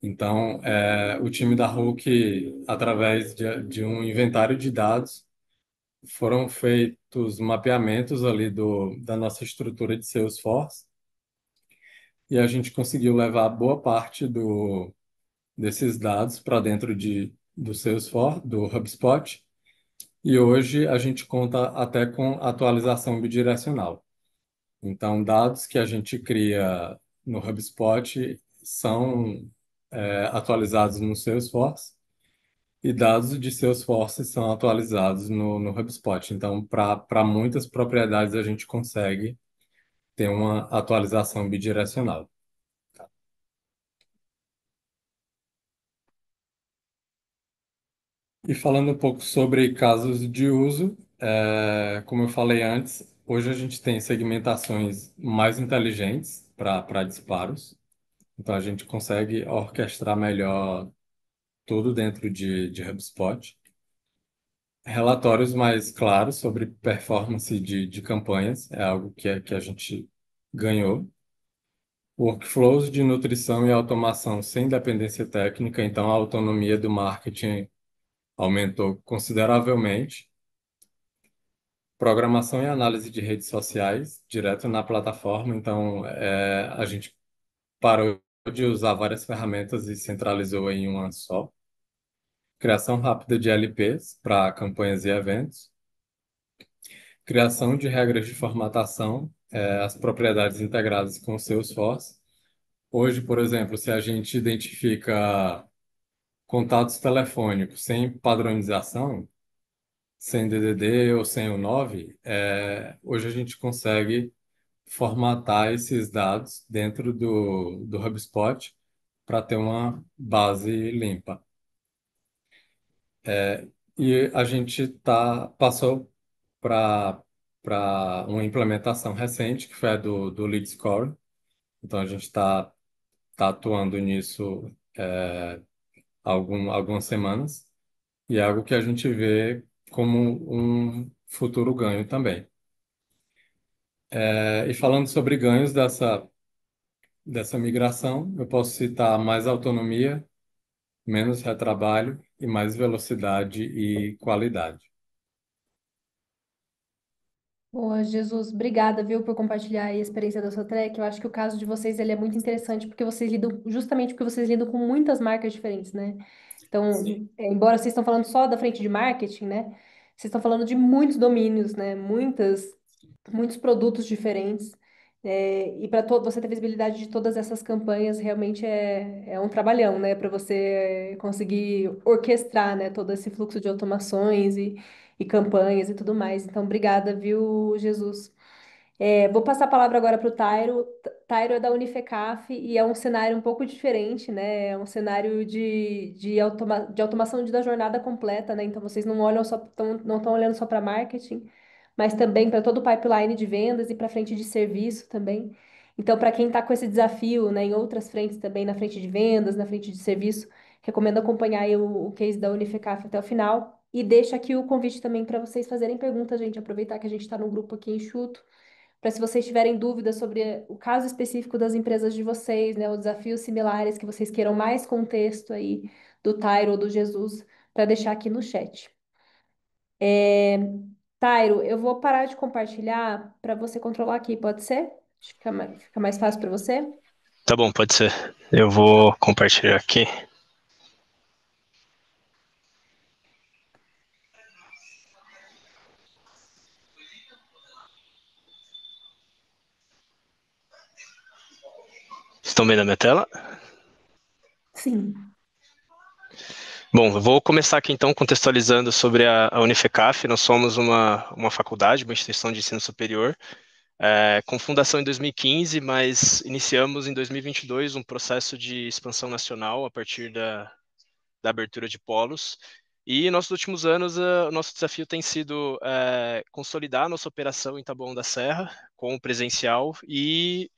Então, o time da Hulk, através de um inventário de dados, foram feitos mapeamentos ali da nossa estrutura de Salesforce e a gente conseguiu levar boa parte desses dados para dentro do Salesforce, do HubSpot, e hoje a gente conta até com atualização bidirecional. Então, dados que a gente cria no HubSpot são atualizados no Salesforce e dados de Salesforce são atualizados no HubSpot. Então, para muitas propriedades, a gente consegue ter uma atualização bidirecional. E falando um pouco sobre casos de uso, como eu falei antes, hoje a gente tem segmentações mais inteligentes para disparos. Então, a gente consegue orquestrar melhor tudo dentro de HubSpot. Relatórios mais claros sobre performance de campanhas é algo que a gente ganhou. Workflows de nutrição e automação sem dependência técnica, então a autonomia do marketing aumentou consideravelmente. Programação e análise de redes sociais direto na plataforma, então a gente parou de usar várias ferramentas e centralizou em uma só. Criação rápida de LPs para campanhas e eventos. Criação de regras de formatação, as propriedades integradas com o Salesforce. Hoje, por exemplo, se a gente identifica contatos telefônicos sem padronização, sem DDD ou sem o 9, hoje a gente consegue formatar esses dados dentro do HubSpot para ter uma base limpa. E a gente passou para uma implementação recente, que foi a do Lead Score. Então, a gente tá atuando nisso algumas semanas, e é algo que a gente vê como um futuro ganho também. E falando sobre ganhos dessa migração, eu posso citar mais autonomia, menos retrabalho e mais velocidade e qualidade. Boa, Jesus, obrigada, viu, por compartilhar aí a experiência da sua track. Eu acho que o caso de vocês ele é muito interessante porque vocês lidam, justamente porque vocês lidam com muitas marcas diferentes, né? Sim, Então, embora vocês estão falando só da frente de marketing, né? Vocês estão falando de muitos domínios, né? Muitos produtos diferentes. E para você ter visibilidade de todas essas campanhas, realmente é um trabalhão, né? Para você conseguir orquestrar, né? Todo esse fluxo de automações e campanhas e tudo mais. Então, obrigada, viu, Jesus? Vou passar a palavra agora para o Tairo. Tairo é da Unifecaf e é um cenário um pouco diferente, né? É um cenário de automação da jornada completa, né? Então vocês não olham só, não estão olhando só para marketing, mas também para todo o pipeline de vendas e para frente de serviço também. Então, para quem está com esse desafio, né, em outras frentes também, na frente de vendas, na frente de serviço, recomendo acompanhar aí o case da Unifecaf até o final. E deixa aqui o convite também para vocês fazerem perguntas, gente. Aproveitar que a gente está no grupo aqui enxuto para se vocês tiverem dúvidas sobre o caso específico das empresas de vocês, né, ou desafios similares que vocês queiram mais contexto aí do Tairo ou do Jesus, para deixar aqui no chat. Tairo, eu vou parar de compartilhar para você controlar aqui, pode ser? Acho que fica mais fácil para você. Tá bom, pode ser. Eu vou compartilhar aqui. Estão vendo a minha tela? Sim. Bom, eu vou começar aqui então contextualizando sobre a Unifecaf. Nós somos uma faculdade, uma instituição de ensino superior, com fundação em 2015, mas iniciamos em 2022 um processo de expansão nacional a partir da abertura de polos. E nos últimos anos, o nosso desafio tem sido consolidar a nossa operação em Taboão da Serra com o presencial e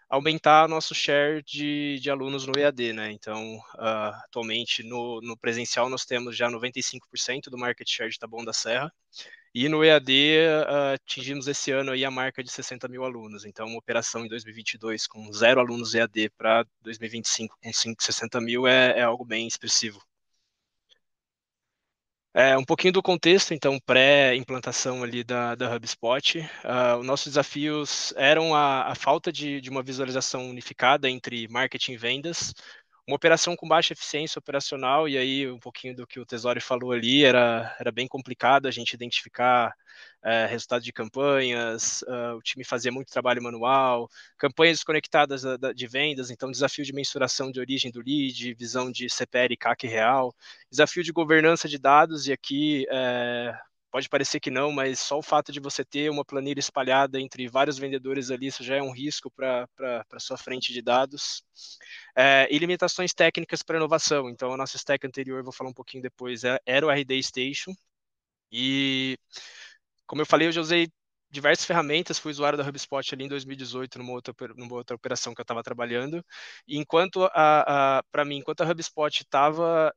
aumentar nosso share de alunos no EAD, né? Então, atualmente no presencial nós temos já 95% do market share de Taboão da Serra e no EAD atingimos esse ano aí a marca de 60 mil alunos. Então, uma operação em 2022 com 0 alunos EAD para 2025 com 60 mil é algo bem expressivo. Um pouquinho do contexto, então, pré-implantação ali da HubSpot. Os nossos desafios eram a falta de uma visualização unificada entre marketing e vendas, uma operação com baixa eficiência operacional, e aí um pouquinho do que o Tesori falou ali, era bem complicado a gente identificar resultado de campanhas, o time fazia muito trabalho manual, campanhas desconectadas de vendas, então desafio de mensuração de origem do lead, visão de CPR e CAC real, desafio de governança de dados, e aqui pode parecer que não, mas só o fato de você ter uma planilha espalhada entre vários vendedores ali, isso já é um risco para a sua frente de dados. E limitações técnicas para inovação. Então, a nossa stack anterior, vou falar um pouquinho depois, era o RD Station. E, como eu falei, eu já usei diversas ferramentas, fui usuário da HubSpot ali em 2018, numa outra operação que eu estava trabalhando. E para mim, enquanto a HubSpot estava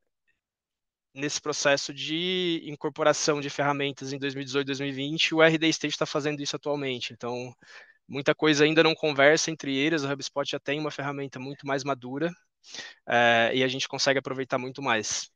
nesse processo de incorporação de ferramentas em 2018, 2020, o RD Stage está fazendo isso atualmente. Então, muita coisa ainda não conversa entre eles, a HubSpot já tem uma ferramenta muito mais madura, e a gente consegue aproveitar muito mais.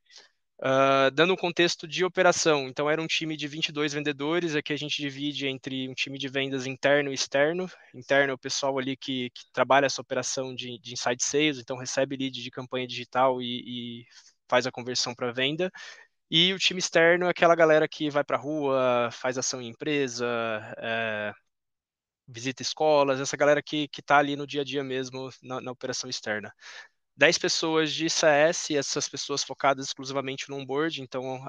Dando um contexto de operação, então era um time de 22 vendedores, aqui a gente divide entre um time de vendas interno e externo. Interno é o pessoal ali que trabalha essa operação de inside sales, então recebe lead de campanha digital e faz a conversão para venda. E o time externo é aquela galera que vai para a rua, faz ação em empresa, visita escolas, essa galera que está ali no dia a dia mesmo na operação externa. 10 pessoas de CS, essas pessoas focadas exclusivamente no onboard, então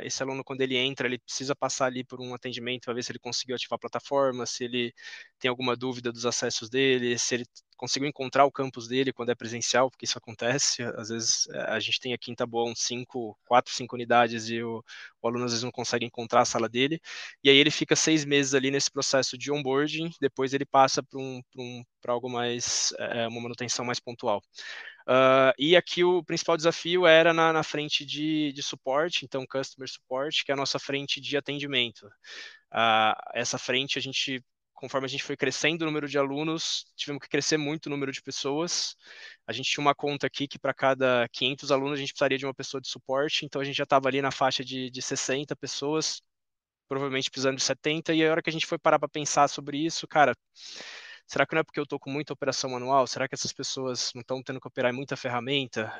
esse aluno quando ele entra, ele precisa passar ali por um atendimento para ver se ele conseguiu ativar a plataforma, se ele tem alguma dúvida dos acessos dele, se ele conseguiu encontrar o campus dele quando é presencial, porque isso acontece, às vezes a gente tem aqui em Taboão 4, 5 unidades e o aluno às vezes não consegue encontrar a sala dele, e aí ele fica 6 meses ali nesse processo de onboarding, depois ele passa para algo mais, uma manutenção mais pontual. E aqui o principal desafio era na frente de suporte, então Customer Support, que é a nossa frente de atendimento. Essa frente, conforme a gente foi crescendo o número de alunos, tivemos que crescer muito o número de pessoas. A gente tinha uma conta aqui que para cada 500 alunos a gente precisaria de uma pessoa de suporte, então a gente já estava ali na faixa de 60 pessoas. provavelmente precisando de 70, e a hora que a gente foi parar para pensar sobre isso, cara, será que não é porque eu estou com muita operação manual? Será que essas pessoas não estão tendo que operar em muita ferramenta?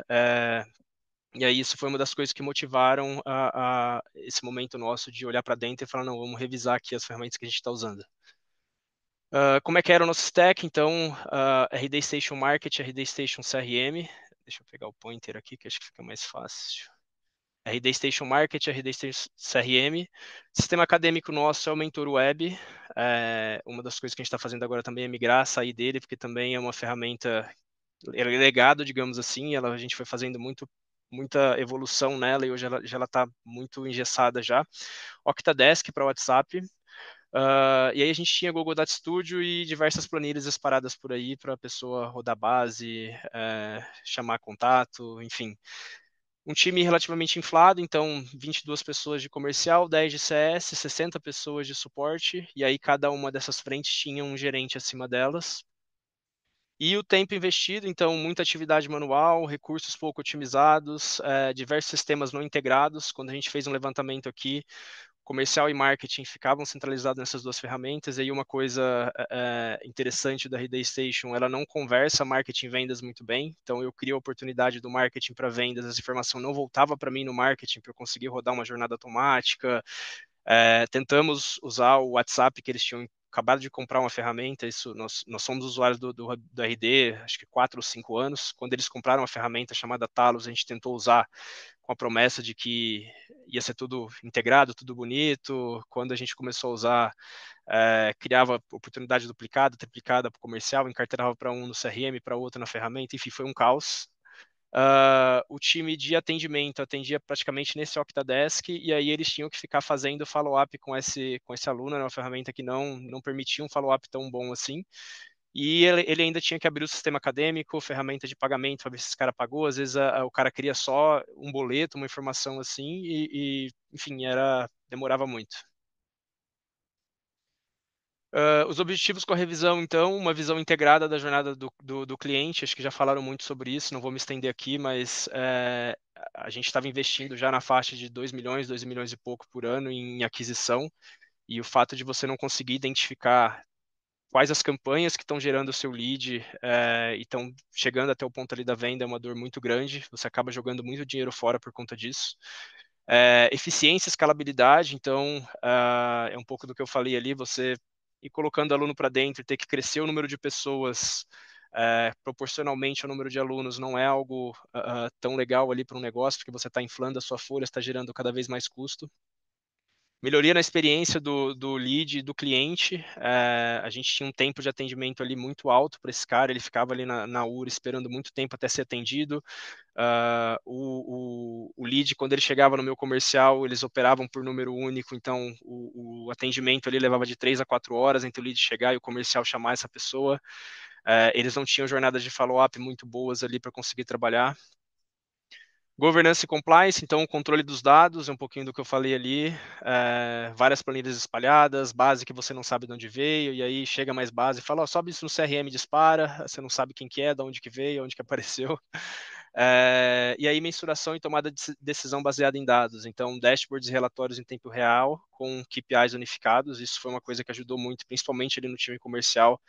E aí isso foi uma das coisas que motivaram a esse momento nosso de olhar para dentro e falar, não, vamos revisar aqui as ferramentas que a gente está usando. Como é que era o nosso stack? Então, RD Station Market, RD Station CRM. Deixa eu pegar o pointer aqui, que acho que fica mais fácil. RD Station Market, RD Station CRM. Sistema acadêmico nosso é o Mentor Web. Uma das coisas que a gente está fazendo agora também é migrar, sair dele, porque também é uma ferramenta, é legado, digamos assim. A gente foi fazendo muita evolução nela e hoje ela já está muito engessada já. Octadesk para WhatsApp. E aí a gente tinha Google Data Studio e diversas planilhas espalhadas por aí para a pessoa rodar base, chamar contato, enfim. Um time relativamente inflado, então 22 pessoas de comercial, 10 de CS, 60 pessoas de suporte, e aí cada uma dessas frentes tinha um gerente acima delas. E o tempo investido, então muita atividade manual, recursos pouco otimizados, diversos sistemas não integrados. Quando a gente fez um levantamento aqui, comercial e marketing ficavam centralizados nessas duas ferramentas. E aí uma coisa interessante da RD Station, ela não conversa marketing e vendas muito bem. Então eu crio a oportunidade do marketing para vendas, essa informação não voltava para mim no marketing para eu conseguir rodar uma jornada automática. Tentamos usar o WhatsApp, que eles tinham acabado de comprar uma ferramenta. Isso, nós somos usuários do RD, acho que 4 ou 5 anos. Quando eles compraram uma ferramenta chamada Talos, a gente tentou usar com a promessa de que ia ser tudo integrado, tudo bonito. Quando a gente começou a usar, criava oportunidade duplicada, triplicada para o comercial, encarteirava para um no CRM, para outro na ferramenta, enfim, foi um caos. O time de atendimento atendia praticamente nesse Octadesk, e aí eles tinham que ficar fazendo follow-up com esse aluno, era uma ferramenta que não permitia um follow-up tão bom assim. E ele ainda tinha que abrir o sistema acadêmico, ferramenta de pagamento para ver se esse cara pagou. Às vezes o cara queria só um boleto, uma informação assim, enfim, demorava muito. Os objetivos com a revisão, então, uma visão integrada da jornada do cliente. Acho que já falaram muito sobre isso, não vou me estender aqui, mas a gente estava investindo já na faixa de 2 milhões, 2 milhões e pouco por ano em aquisição, e o fato de você não conseguir identificar quais as campanhas que estão gerando o seu lead e estão chegando até o ponto ali da venda é uma dor muito grande. Você acaba jogando muito dinheiro fora por conta disso. Eficiência, escalabilidade, então é um pouco do que eu falei ali, você ir colocando aluno para dentro, ter que crescer o número de pessoas proporcionalmente ao número de alunos não é algo tão legal ali para um negócio, porque você está inflando a sua folha, está gerando cada vez mais custo. Melhoria na experiência do lead, do cliente. A gente tinha um tempo de atendimento ali muito alto para esse cara, ele ficava ali na URA esperando muito tempo até ser atendido. O lead, quando ele chegava no meu comercial, eles operavam por número único, então o atendimento ali levava de 3 a 4 horas entre o lead chegar e o comercial chamar essa pessoa. Eles não tinham jornadas de follow-up muito boas ali para conseguir trabalhar. Governance e compliance, então o controle dos dados, é um pouquinho do que eu falei ali, várias planilhas espalhadas, base que você não sabe de onde veio, e aí chega mais base e fala, oh, sobe isso no CRM, dispara, você não sabe quem que é, de onde que veio, onde que apareceu. E aí mensuração e tomada de decisão baseada em dados, então dashboards e relatórios em tempo real, com KPIs unificados, isso foi uma coisa que ajudou muito, principalmente ali no time comercial,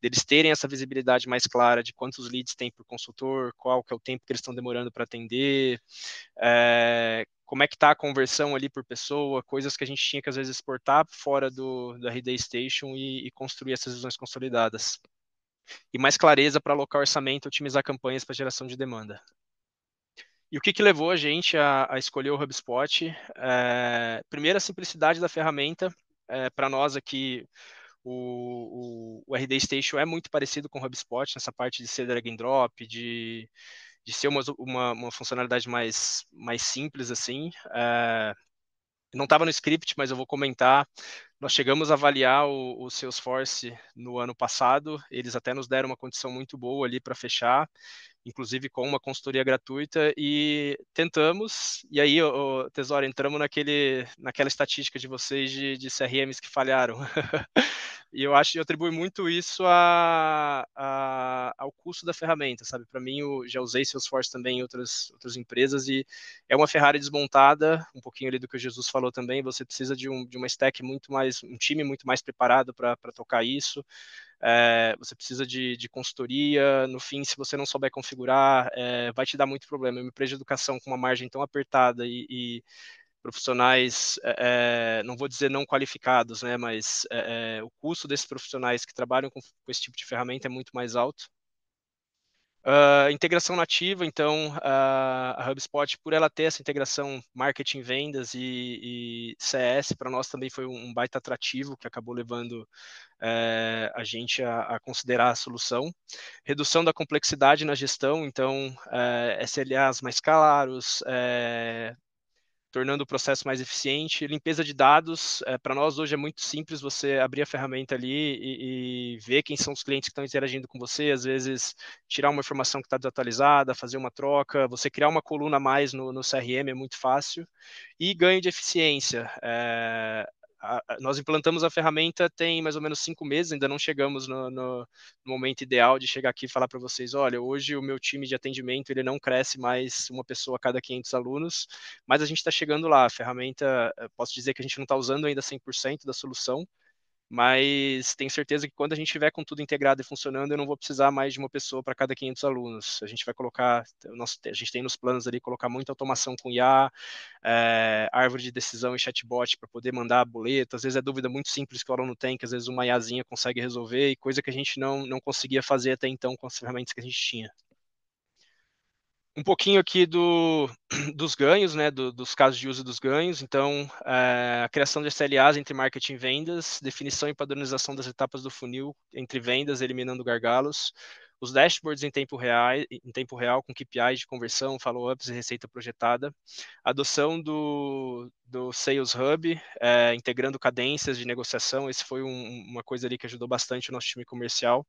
deles terem essa visibilidade mais clara de quantos leads tem por consultor, qual que é o tempo que eles estão demorando para atender, como é que está a conversão ali por pessoa, coisas que a gente tinha que às vezes exportar fora da RD Station e construir essas visões consolidadas. E mais clareza para alocar orçamento e otimizar campanhas para geração de demanda. E o que levou a gente a escolher o HubSpot? Primeiro, a simplicidade da ferramenta. Para nós aqui, o RD Station é muito parecido com o HubSpot nessa parte de ser drag and drop, de ser uma funcionalidade mais simples assim. Não estava no script, mas eu vou comentar. Nós chegamos a avaliar o Salesforce no ano passado. Eles até nos deram uma condição muito boa ali para fechar, inclusive com uma consultoria gratuita, e tentamos, e aí, Tesouro, entramos naquela estatística de vocês de CRMs que falharam. E eu atribuo muito isso ao custo da ferramenta, sabe? Para mim, eu já usei Salesforce também em outras empresas e é uma Ferrari desmontada, um pouquinho ali do que o Jesus falou também. Você precisa de uma stack muito mais, um time muito mais preparado para tocar isso. Você precisa de consultoria. No fim, se você não souber configurar, vai te dar muito problema. Uma empresa de educação com uma margem tão apertada e profissionais, não vou dizer não qualificados, né, mas o custo desses profissionais que trabalham com esse tipo de ferramenta é muito mais alto. Integração nativa, então a HubSpot, por ela ter essa integração marketing, vendas e CS, para nós também foi um baita atrativo que acabou levando a gente a considerar a solução. Redução da complexidade na gestão, então SLAs mais claros, tornando o processo mais eficiente. Limpeza de dados, para nós hoje é muito simples você abrir a ferramenta ali e ver quem são os clientes que estão interagindo com você, às vezes tirar uma informação que está desatualizada, fazer uma troca, você criar uma coluna a mais no CRM é muito fácil. E ganho de eficiência. Nós implantamos a ferramenta tem mais ou menos 5 meses, ainda não chegamos no momento ideal de chegar aqui e falar para vocês, olha, hoje o meu time de atendimento ele não cresce mais uma pessoa a cada 500 alunos, mas a gente está chegando lá. A ferramenta, posso dizer que a gente não está usando ainda 100% da solução, mas tenho certeza que quando a gente tiver com tudo integrado e funcionando, eu não vou precisar mais de uma pessoa para cada 500 alunos. A gente vai colocar, a gente tem nos planos ali, colocar muita automação com IA, árvore de decisão e chatbot para poder mandar boleto. Às vezes é dúvida muito simples que o aluno tem, que às vezes uma IAzinha consegue resolver, e coisa que a gente não conseguia fazer até então com as ferramentas que a gente tinha. Um pouquinho aqui dos ganhos, né, dos casos de uso dos ganhos. Então, a criação de SLAs entre marketing e vendas, definição e padronização das etapas do funil entre vendas, eliminando gargalos, os dashboards em tempo real com KPIs de conversão, follow-ups e receita projetada, adoção do Sales Hub, integrando cadências de negociação. Esse foi uma coisa ali que ajudou bastante o nosso time comercial.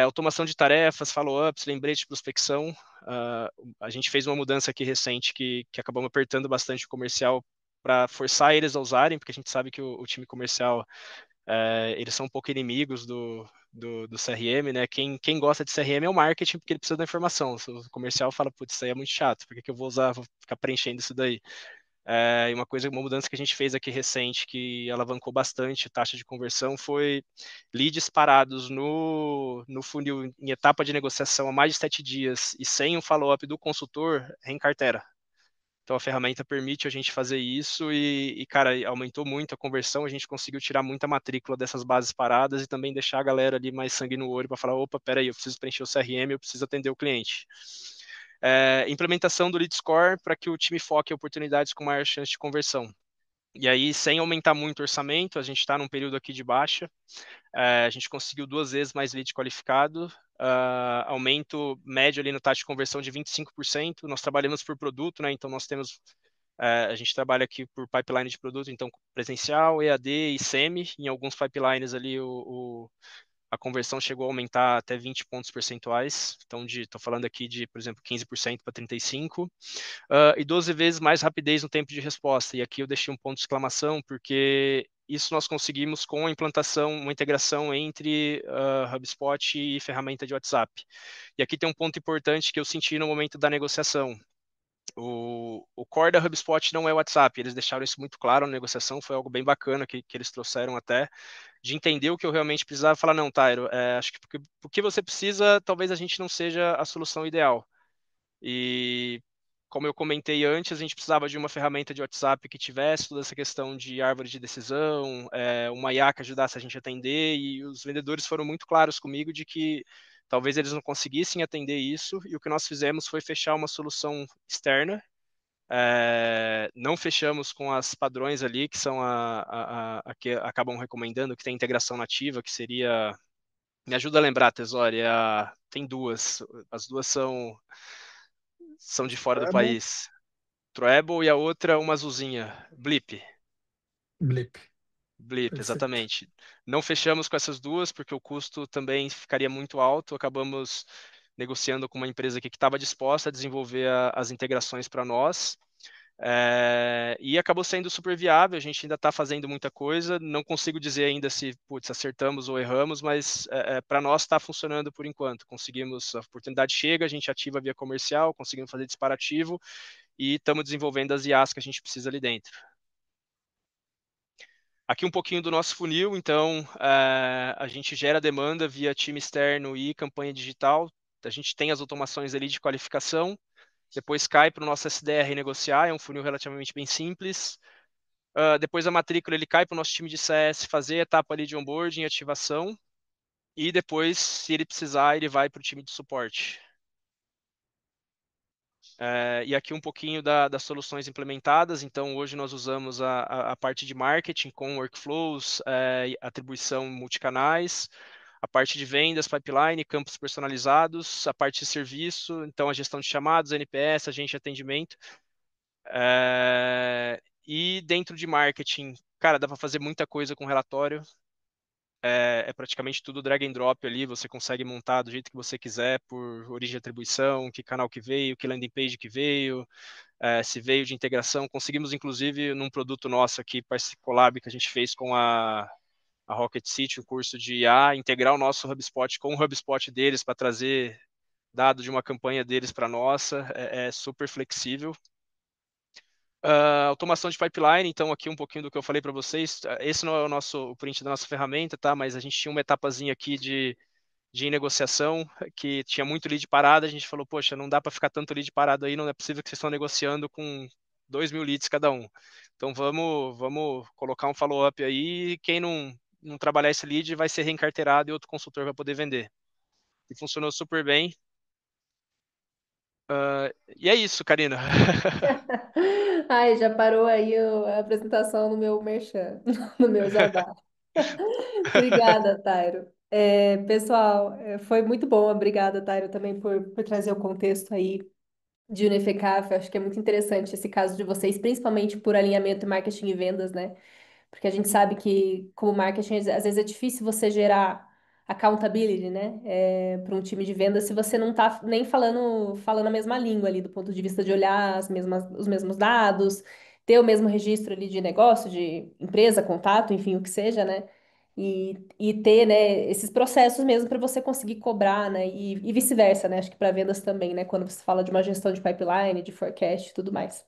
Automação de tarefas, follow-ups, lembrete de prospecção. A gente fez uma mudança aqui recente que acabamos apertando bastante o comercial para forçar eles a usarem, porque a gente sabe que o time comercial, eles são um pouco inimigos do CRM, né? Quem gosta de CRM é o marketing, porque ele precisa da informação. O comercial fala, putz, isso aí é muito chato, por que eu vou usar, vou ficar preenchendo isso daí? E uma mudança que a gente fez aqui recente, que alavancou bastante a taxa de conversão, foi leads parados no funil em etapa de negociação há mais de 7 dias e sem um follow-up do consultor, reencartera. Então a ferramenta permite a gente fazer isso cara, aumentou muito a conversão, a gente conseguiu tirar muita matrícula dessas bases paradas e também deixar a galera ali mais sangue no olho para falar, opa, peraí, eu preciso preencher o CRM, eu preciso atender o cliente. Implementação do Lead Score para que o time foque em oportunidades com maior chance de conversão. E aí, sem aumentar muito o orçamento, a gente está num período aqui de baixa, a gente conseguiu 2 vezes mais lead qualificado, aumento médio ali no taxa de conversão de 25%. Nós trabalhamos por produto, né? Então nós temos, a gente trabalha aqui por pipeline de produto, então presencial, EAD e SEMI. Em alguns pipelines ali a conversão chegou a aumentar até 20 pontos percentuais. Então, estou falando aqui de, por exemplo, 15% para 35%. E 12 vezes mais rapidez no tempo de resposta. E aqui eu deixei um ponto de exclamação, porque isso nós conseguimos com a implantação, uma integração entre HubSpot e ferramenta de WhatsApp. E aqui tem um ponto importante que eu senti no momento da negociação. O core da HubSpot não é o WhatsApp, eles deixaram isso muito claro na negociação, foi algo bem bacana que eles trouxeram até, de entender o que eu realmente precisava, falar, não, Tairo, acho que porque você precisa, talvez a gente não seja a solução ideal. E como eu comentei antes, a gente precisava de uma ferramenta de WhatsApp que tivesse toda essa questão de árvore de decisão, uma IA que ajudasse a gente a atender, e os vendedores foram muito claros comigo de que talvez eles não conseguissem atender isso, e o que nós fizemos foi fechar uma solução externa. Não fechamos com as padrões ali, que são a que acabam recomendando, que tem integração nativa, que seria... Me ajuda a lembrar, Tesori, tem duas. As duas são de fora do Treble, país. Treble e a outra uma azulzinha. Blip. Blip. Blip, Perfeito. exatamente. Não fechamos com essas duas porque o custo também ficaria muito alto. Acabamos negociando com uma empresa aqui que estava disposta a desenvolver as integrações para nós. E acabou sendo super viável, a gente ainda está fazendo muita coisa, não consigo dizer ainda se putz, acertamos ou erramos, mas para nós está funcionando por enquanto. Conseguimos, a oportunidade chega, a gente ativa a via comercial, conseguimos fazer disparativo e estamos desenvolvendo as IAs que a gente precisa ali dentro. Aqui um pouquinho do nosso funil, então a gente gera demanda via time externo e campanha digital, a gente tem as automações ali de qualificação, depois cai para o nosso SDR negociar, é um funil relativamente bem simples. Depois da matrícula, ele cai para o nosso time de CS fazer a etapa ali de onboarding, ativação, e depois, se ele precisar, ele vai para o time de suporte. E aqui um pouquinho das soluções implementadas. Então, hoje nós usamos a parte de marketing com workflows, atribuição multicanais, a parte de vendas, pipeline, campos personalizados, a parte de serviço, então a gestão de chamados, NPS, agente de atendimento. E dentro de marketing, cara, dá para fazer muita coisa com relatório. É praticamente tudo drag and drop ali, você consegue montar do jeito que você quiser, por origem de atribuição, que canal que veio, que landing page que veio, se veio de integração. Conseguimos, inclusive, num produto nosso aqui, collab que a gente fez com a Rocket City, o curso de IA, integrar o nosso HubSpot com o HubSpot deles para trazer dado de uma campanha deles para a nossa, é super flexível. Automação de pipeline, então aqui um pouquinho do que eu falei para vocês. Esse não é o print da nossa ferramenta, tá? Mas a gente tinha uma etapazinha aqui de negociação que tinha muito lead parado. A gente falou, poxa, não dá para ficar tanto lead parado aí, não é possível que vocês estão negociando com 2.000 leads cada um. Então vamos colocar um follow-up aí. Quem não trabalhar esse lead vai ser reencarteirado e outro consultor vai poder vender. E funcionou super bem. E é isso, Karina. Ai, já parou aí a apresentação no meu merchan, no meu jabá. Obrigada, Tairo. Pessoal, foi muito bom. Obrigada, Tairo, também por trazer o contexto aí de Unificaf. Eu acho que é muito interessante esse caso de vocês, principalmente por alinhamento, marketing e vendas, né? Porque a gente sabe que, como marketing, às vezes é difícil você gerar accountability, né? Para um time de vendas, se você não está nem falando a mesma língua ali, do ponto de vista de olhar os mesmos dados, ter o mesmo registro ali de negócio, de empresa, contato, enfim, o que seja, né? E ter, né, esses processos mesmo para você conseguir cobrar, né? E vice-versa, né? Acho que para vendas também, né? Quando você fala de uma gestão de pipeline, de forecast e tudo mais.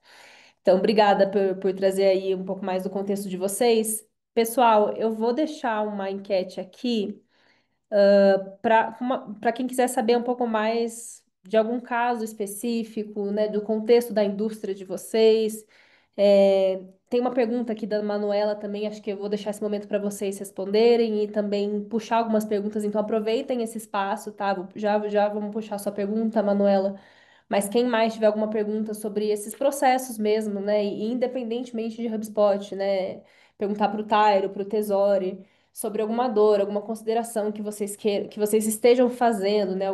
Então, obrigada por trazer aí um pouco mais do contexto de vocês. Pessoal, eu vou deixar uma enquete aqui para quem quiser saber um pouco mais de algum caso específico, né, do contexto da indústria de vocês. Tem uma pergunta aqui da Manuela também, acho que eu vou deixar esse momento para vocês responderem e também puxar algumas perguntas, então aproveitem esse espaço, tá? Já vamos puxar sua pergunta, Manuela. Mas quem mais tiver alguma pergunta sobre esses processos mesmo, né? E independentemente de HubSpot, né? Perguntar para o Tairo, para o Tesori, sobre alguma dor, alguma consideração que vocês queiram, que vocês estejam fazendo, né?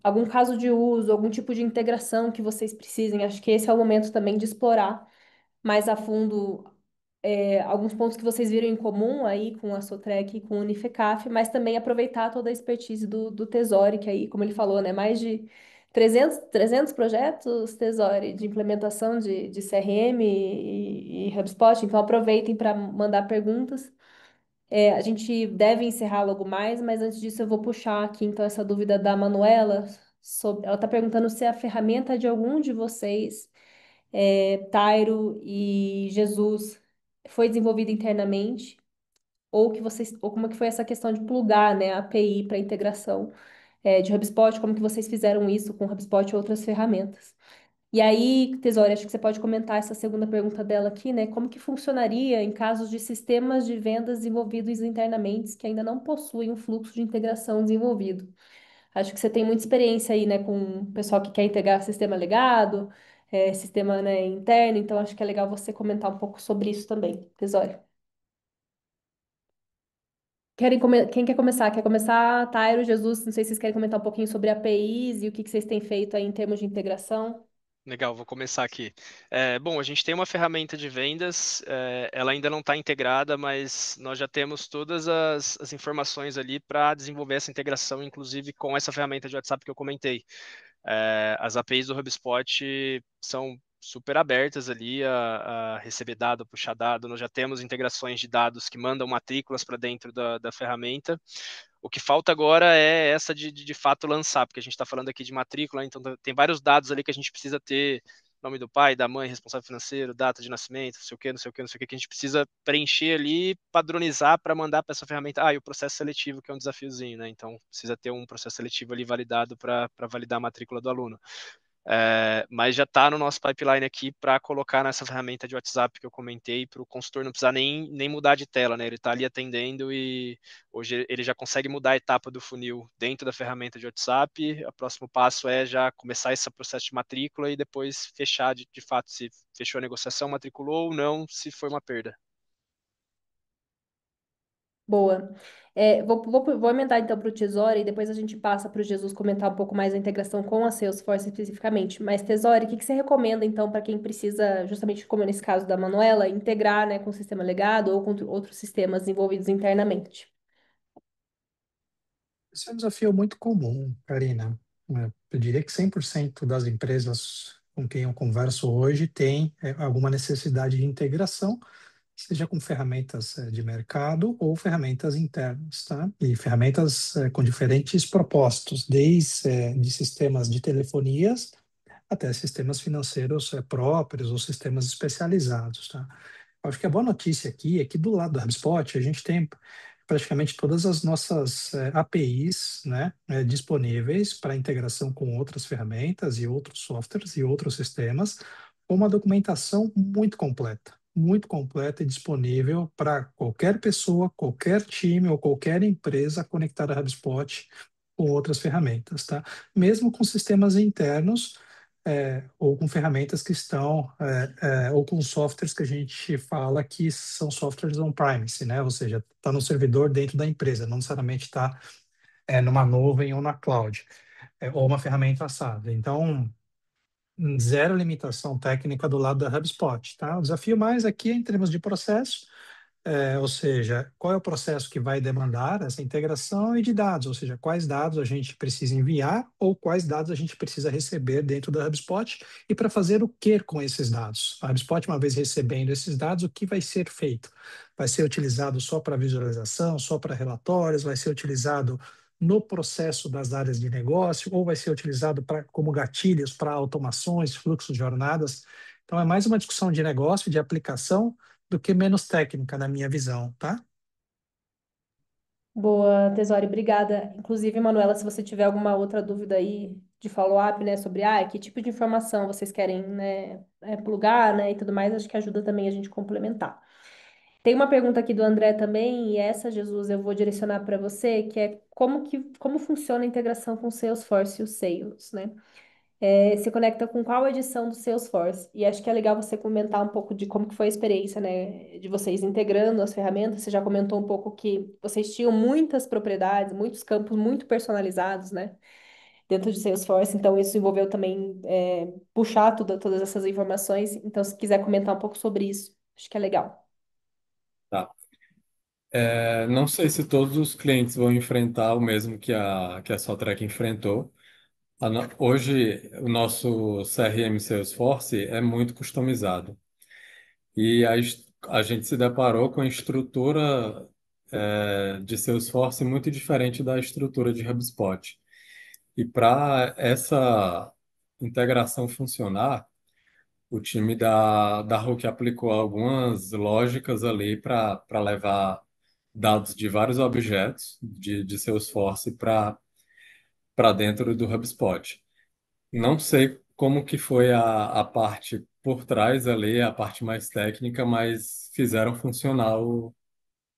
Algum caso de uso, algum tipo de integração que vocês precisem. Acho que esse é o momento também de explorar mais a fundo alguns pontos que vocês viram em comum aí com a Sotrec e com o Unificaf, mas também aproveitar toda a expertise do Tesori, que aí, como ele falou, né, mais de 300 projetos, Tesori, de implementação de CRM e HubSpot, então aproveitem para mandar perguntas. A gente deve encerrar logo mais, mas antes disso eu vou puxar aqui então essa dúvida da Manuela. Ela está perguntando se a ferramenta de algum de vocês, Tairo e Jesus, foi desenvolvida internamente, ou como é que foi essa questão de plugar, né, a API para integração, de HubSpot, como que vocês fizeram isso com HubSpot e outras ferramentas. E aí, Tesória, acho que você pode comentar essa segunda pergunta dela aqui, né? Como que funcionaria em casos de sistemas de vendas desenvolvidos internamente que ainda não possuem um fluxo de integração desenvolvido? Acho que você tem muita experiência aí, né, com o pessoal que quer integrar sistema legado, sistema, né, interno, então acho que é legal você comentar um pouco sobre isso também, Tesório. Quem quer começar? Quer começar? Tairo, Jesus, não sei se vocês querem comentar um pouquinho sobre APIs e o que que vocês têm feito aí em termos de integração. Legal, vou começar aqui. Bom, a gente tem uma ferramenta de vendas, ela ainda não está integrada, mas nós já temos todas as informações ali para desenvolver essa integração, inclusive com essa ferramenta de WhatsApp que eu comentei. As APIs do HubSpot são super abertas ali a receber dado, puxar dado. Nós já temos integrações de dados que mandam matrículas para dentro da ferramenta. O que falta agora é essa de fato lançar, porque a gente está falando aqui de matrícula, então tem vários dados ali que a gente precisa ter, nome do pai, da mãe, responsável financeiro, data de nascimento, não sei o que, não sei o que, não sei o que, que a gente precisa preencher ali, padronizar para mandar para essa ferramenta. E o processo seletivo, que é um desafiozinho, né? Então precisa ter um processo seletivo ali validado para validar a matrícula do aluno. Mas já está no nosso pipeline aqui para colocar nessa ferramenta de WhatsApp que eu comentei, para o consultor não precisar nem mudar de tela, né? Ele está ali atendendo e hoje ele já consegue mudar a etapa do funil dentro da ferramenta de WhatsApp. O próximo passo é já começar esse processo de matrícula e depois fechar de fato se fechou a negociação, matriculou ou não, se foi uma perda. Boa. Vou emendar então para o Tesori e depois a gente passa para o Jesus comentar um pouco mais a integração com a Salesforce especificamente. Mas, Tesori, o que você recomenda então para quem precisa, justamente como nesse caso da Manuela, integrar, né, com o sistema legado ou com outros sistemas envolvidos internamente? Esse é um desafio muito comum, Karina. Eu diria que 100% das empresas com quem eu converso hoje tem alguma necessidade de integração, seja com ferramentas de mercado ou ferramentas internas, tá? E ferramentas com diferentes propósitos, desde de sistemas de telefonias até sistemas financeiros próprios ou sistemas especializados, tá? Acho que a boa notícia aqui é que do lado do HubSpot a gente tem praticamente todas as nossas APIs, né, disponíveis para integração com outras ferramentas e outros softwares e outros sistemas, com uma documentação muito completa e disponível para qualquer pessoa, qualquer time ou qualquer empresa conectada a HubSpot com outras ferramentas, tá? Mesmo com sistemas internos ou com ferramentas que estão, ou com softwares que a gente fala que são softwares on-premise, né? Ou seja, está no servidor dentro da empresa, não necessariamente está numa nuvem ou na cloud, ou uma ferramenta SaaS. Então, zero limitação técnica do lado da HubSpot, tá? O desafio mais aqui é em termos de processo, ou seja, qual é o processo que vai demandar essa integração e de dados, ou seja, quais dados a gente precisa enviar ou quais dados a gente precisa receber dentro da HubSpot e para fazer o que com esses dados. A HubSpot, uma vez recebendo esses dados, o que vai ser feito? Vai ser utilizado só para visualização, só para relatórios, vai ser utilizado no processo das áreas de negócio ou vai ser utilizado como gatilhos para automações, fluxos de jornadas. Então, é mais uma discussão de negócio, de aplicação, do que menos técnica, na minha visão, tá? Boa, Tesori, obrigada. Inclusive, Manuela, se você tiver alguma outra dúvida aí de follow-up, né, sobre que tipo de informação vocês querem, né, plugar, né, e tudo mais, acho que ajuda também a gente complementar. Tem uma pergunta aqui do André também, e essa, Jesus, eu vou direcionar para você, que é como funciona a integração com o Salesforce e o Sales, né? Se conecta com qual edição do Salesforce? E acho que é legal você comentar um pouco de como que foi a experiência, né, de vocês integrando as ferramentas. Você já comentou um pouco que vocês tinham muitas propriedades, muitos campos muito personalizados, né, dentro de Salesforce. Então isso envolveu também puxar todas essas informações. Então, se quiser comentar um pouco sobre isso, acho que é legal. Tá. Não sei se todos os clientes vão enfrentar o mesmo que a Sotrec enfrentou. Hoje, o nosso CRM Salesforce é muito customizado. E a gente se deparou com a estrutura de Salesforce muito diferente da estrutura de HubSpot. E para essa integração funcionar, o time da Hulk aplicou algumas lógicas ali para levar dados de vários objetos de Salesforce para dentro do HubSpot. Não sei como que foi a parte por trás ali, a parte mais técnica, mas fizeram funcionar o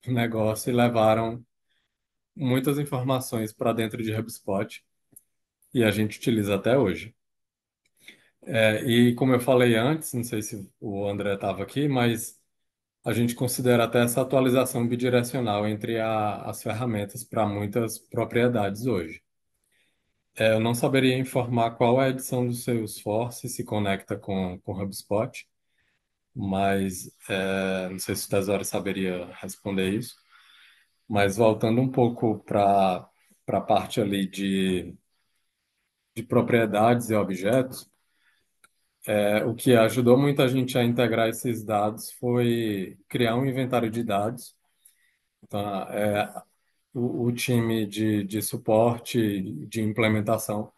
negócio e levaram muitas informações para dentro de HubSpot e a gente utiliza até hoje. E como eu falei antes, não sei se o André estava aqui, mas a gente considera até essa atualização bidirecional entre as ferramentas para muitas propriedades hoje. Eu não saberia informar qual é a edição do Salesforce se conecta com o HubSpot, mas não sei se o Tesoro saberia responder isso. Mas voltando um pouco para a parte ali de propriedades e objetos, O que ajudou muito a gente a integrar esses dados foi criar um inventário de dados. Então, o time de suporte, de implementação,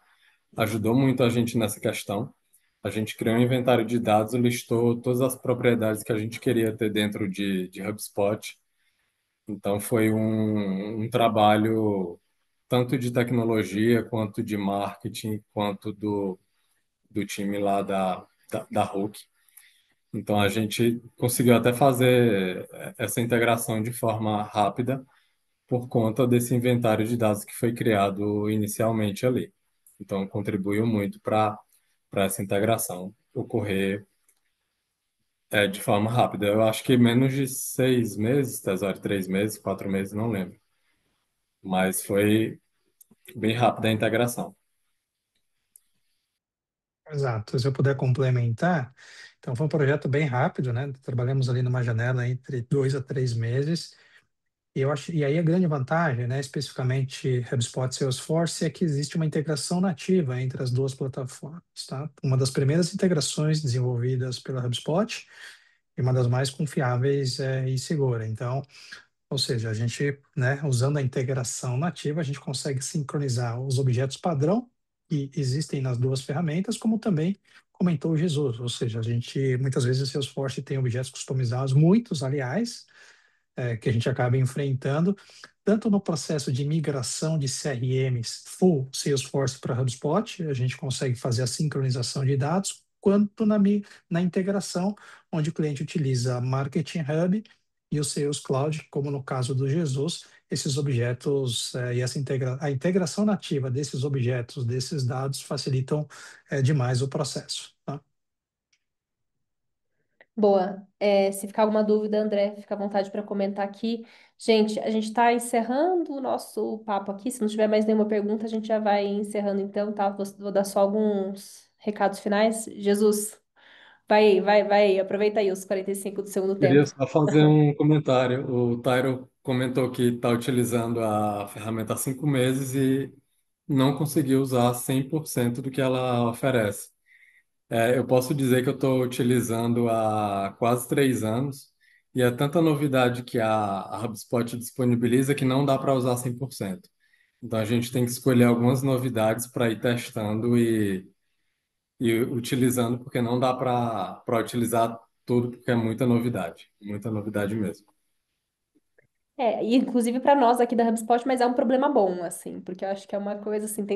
ajudou muito a gente nessa questão. A gente criou um inventário de dados, listou todas as propriedades que a gente queria ter dentro de HubSpot. Então, foi um trabalho tanto de tecnologia, quanto de marketing, quanto do time lá da Hulk. Então, a gente conseguiu até fazer essa integração de forma rápida por conta desse inventário de dados que foi criado inicialmente ali. Então, contribuiu muito para essa integração ocorrer de forma rápida. Eu acho que menos de 6 meses, Tesório, 3 meses, 4 meses, não lembro. Mas foi bem rápida a integração. Exato. Se eu puder complementar, então foi um projeto bem rápido, né? Trabalhamos ali numa janela entre 2 a 3 meses. E aí a grande vantagem, né, especificamente HubSpot e Salesforce, é que existe uma integração nativa entre as duas plataformas, tá? Uma das primeiras integrações desenvolvidas pela HubSpot e uma das mais confiáveis e segura. Então, ou seja, a gente, né, usando a integração nativa, a gente consegue sincronizar os objetos padrão que existem nas duas ferramentas, como também comentou o Jesus, ou seja, a gente muitas vezes o Salesforce tem objetos customizados, muitos, aliás, que a gente acaba enfrentando, tanto no processo de migração de CRMs full Salesforce para HubSpot, a gente consegue fazer a sincronização de dados, quanto na integração, onde o cliente utiliza Marketing Hub e o Sales Cloud, como no caso do Jesus, esses objetos e a integração nativa desses objetos, desses dados, facilitam demais o processo. Tá? Boa. Se ficar alguma dúvida, André, fica à vontade para comentar aqui. Gente, a gente está encerrando o nosso papo aqui. Se não tiver mais nenhuma pergunta, a gente já vai encerrando então, tá? Vou dar só alguns recados finais. Jesus, vai. Aproveita aí os 45 do segundo Queria tempo. só fazer um comentário. O Tyro comentou que está utilizando a ferramenta há 5 meses e não conseguiu usar 100% do que ela oferece. Eu posso dizer que eu estou utilizando há quase 3 anos e é tanta novidade que a HubSpot disponibiliza que não dá para usar 100%. Então a gente tem que escolher algumas novidades para ir testando e utilizando, porque não dá para utilizar tudo, porque é muita novidade mesmo. E inclusive para nós aqui da HubSpot, mas é um problema bom, assim, porque eu acho que é uma coisa assim,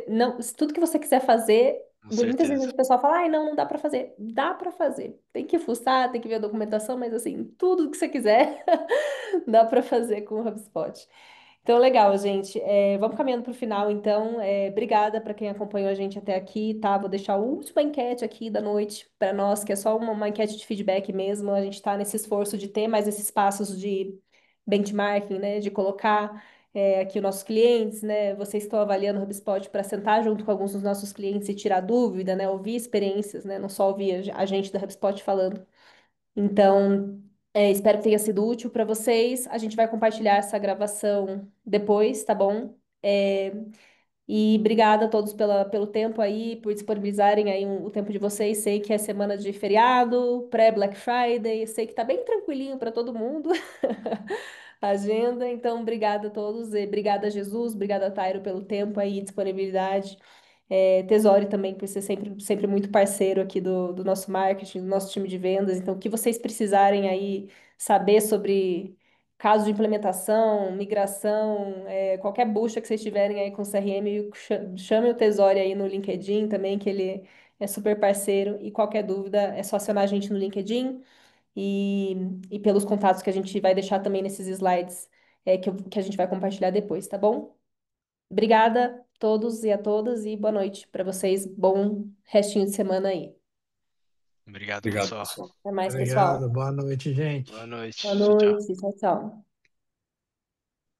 não, se tudo que você quiser fazer, Com muitas certeza. vezes o pessoal fala, ai, não, não dá para fazer. Dá para fazer. Tem que fuçar, tem que ver a documentação, mas assim, tudo que você quiser dá para fazer com o HubSpot. Então, legal, gente. Vamos caminhando para o final, então. Obrigada para quem acompanhou a gente até aqui, tá? Vou deixar a última enquete aqui da noite para nós, que é só uma enquete de feedback mesmo. A gente está nesse esforço de ter mais esses passos de benchmarking, né? De colocar aqui os nossos clientes, né? Vocês estão avaliando o HubSpot para sentar junto com alguns dos nossos clientes e tirar dúvida, né? Ouvir experiências, né? Não só ouvir a gente da HubSpot falando. Então, espero que tenha sido útil para vocês. A gente vai compartilhar essa gravação depois, tá bom? É, e obrigada a todos pelo tempo aí, por disponibilizarem aí o tempo de vocês. Sei que é semana de feriado, pré-Black Friday, sei que tá bem tranquilinho para todo mundo a agenda. Então, obrigada a todos e obrigada, Jesus, obrigada, Tairo, pelo tempo aí e disponibilidade. Tesori também, por ser sempre muito parceiro aqui do nosso marketing, do nosso time de vendas. Então, o que vocês precisarem aí saber sobre caso de implementação, migração, qualquer bucha que vocês tiverem aí com o CRM, chame o Tesori aí no LinkedIn também, que ele é super parceiro. E qualquer dúvida, é só acionar a gente no LinkedIn e, e pelos contatos que a gente vai deixar também nesses slides, que a gente vai compartilhar depois, tá bom? Obrigada a todos e a todas e boa noite para vocês. Bom restinho de semana aí. Obrigado, Obrigado, pessoal. pessoal. Até mais, Obrigado, pessoal. boa noite, Boa gente. Boa noite. Tchau, tchau. noite. Tchau, tchau.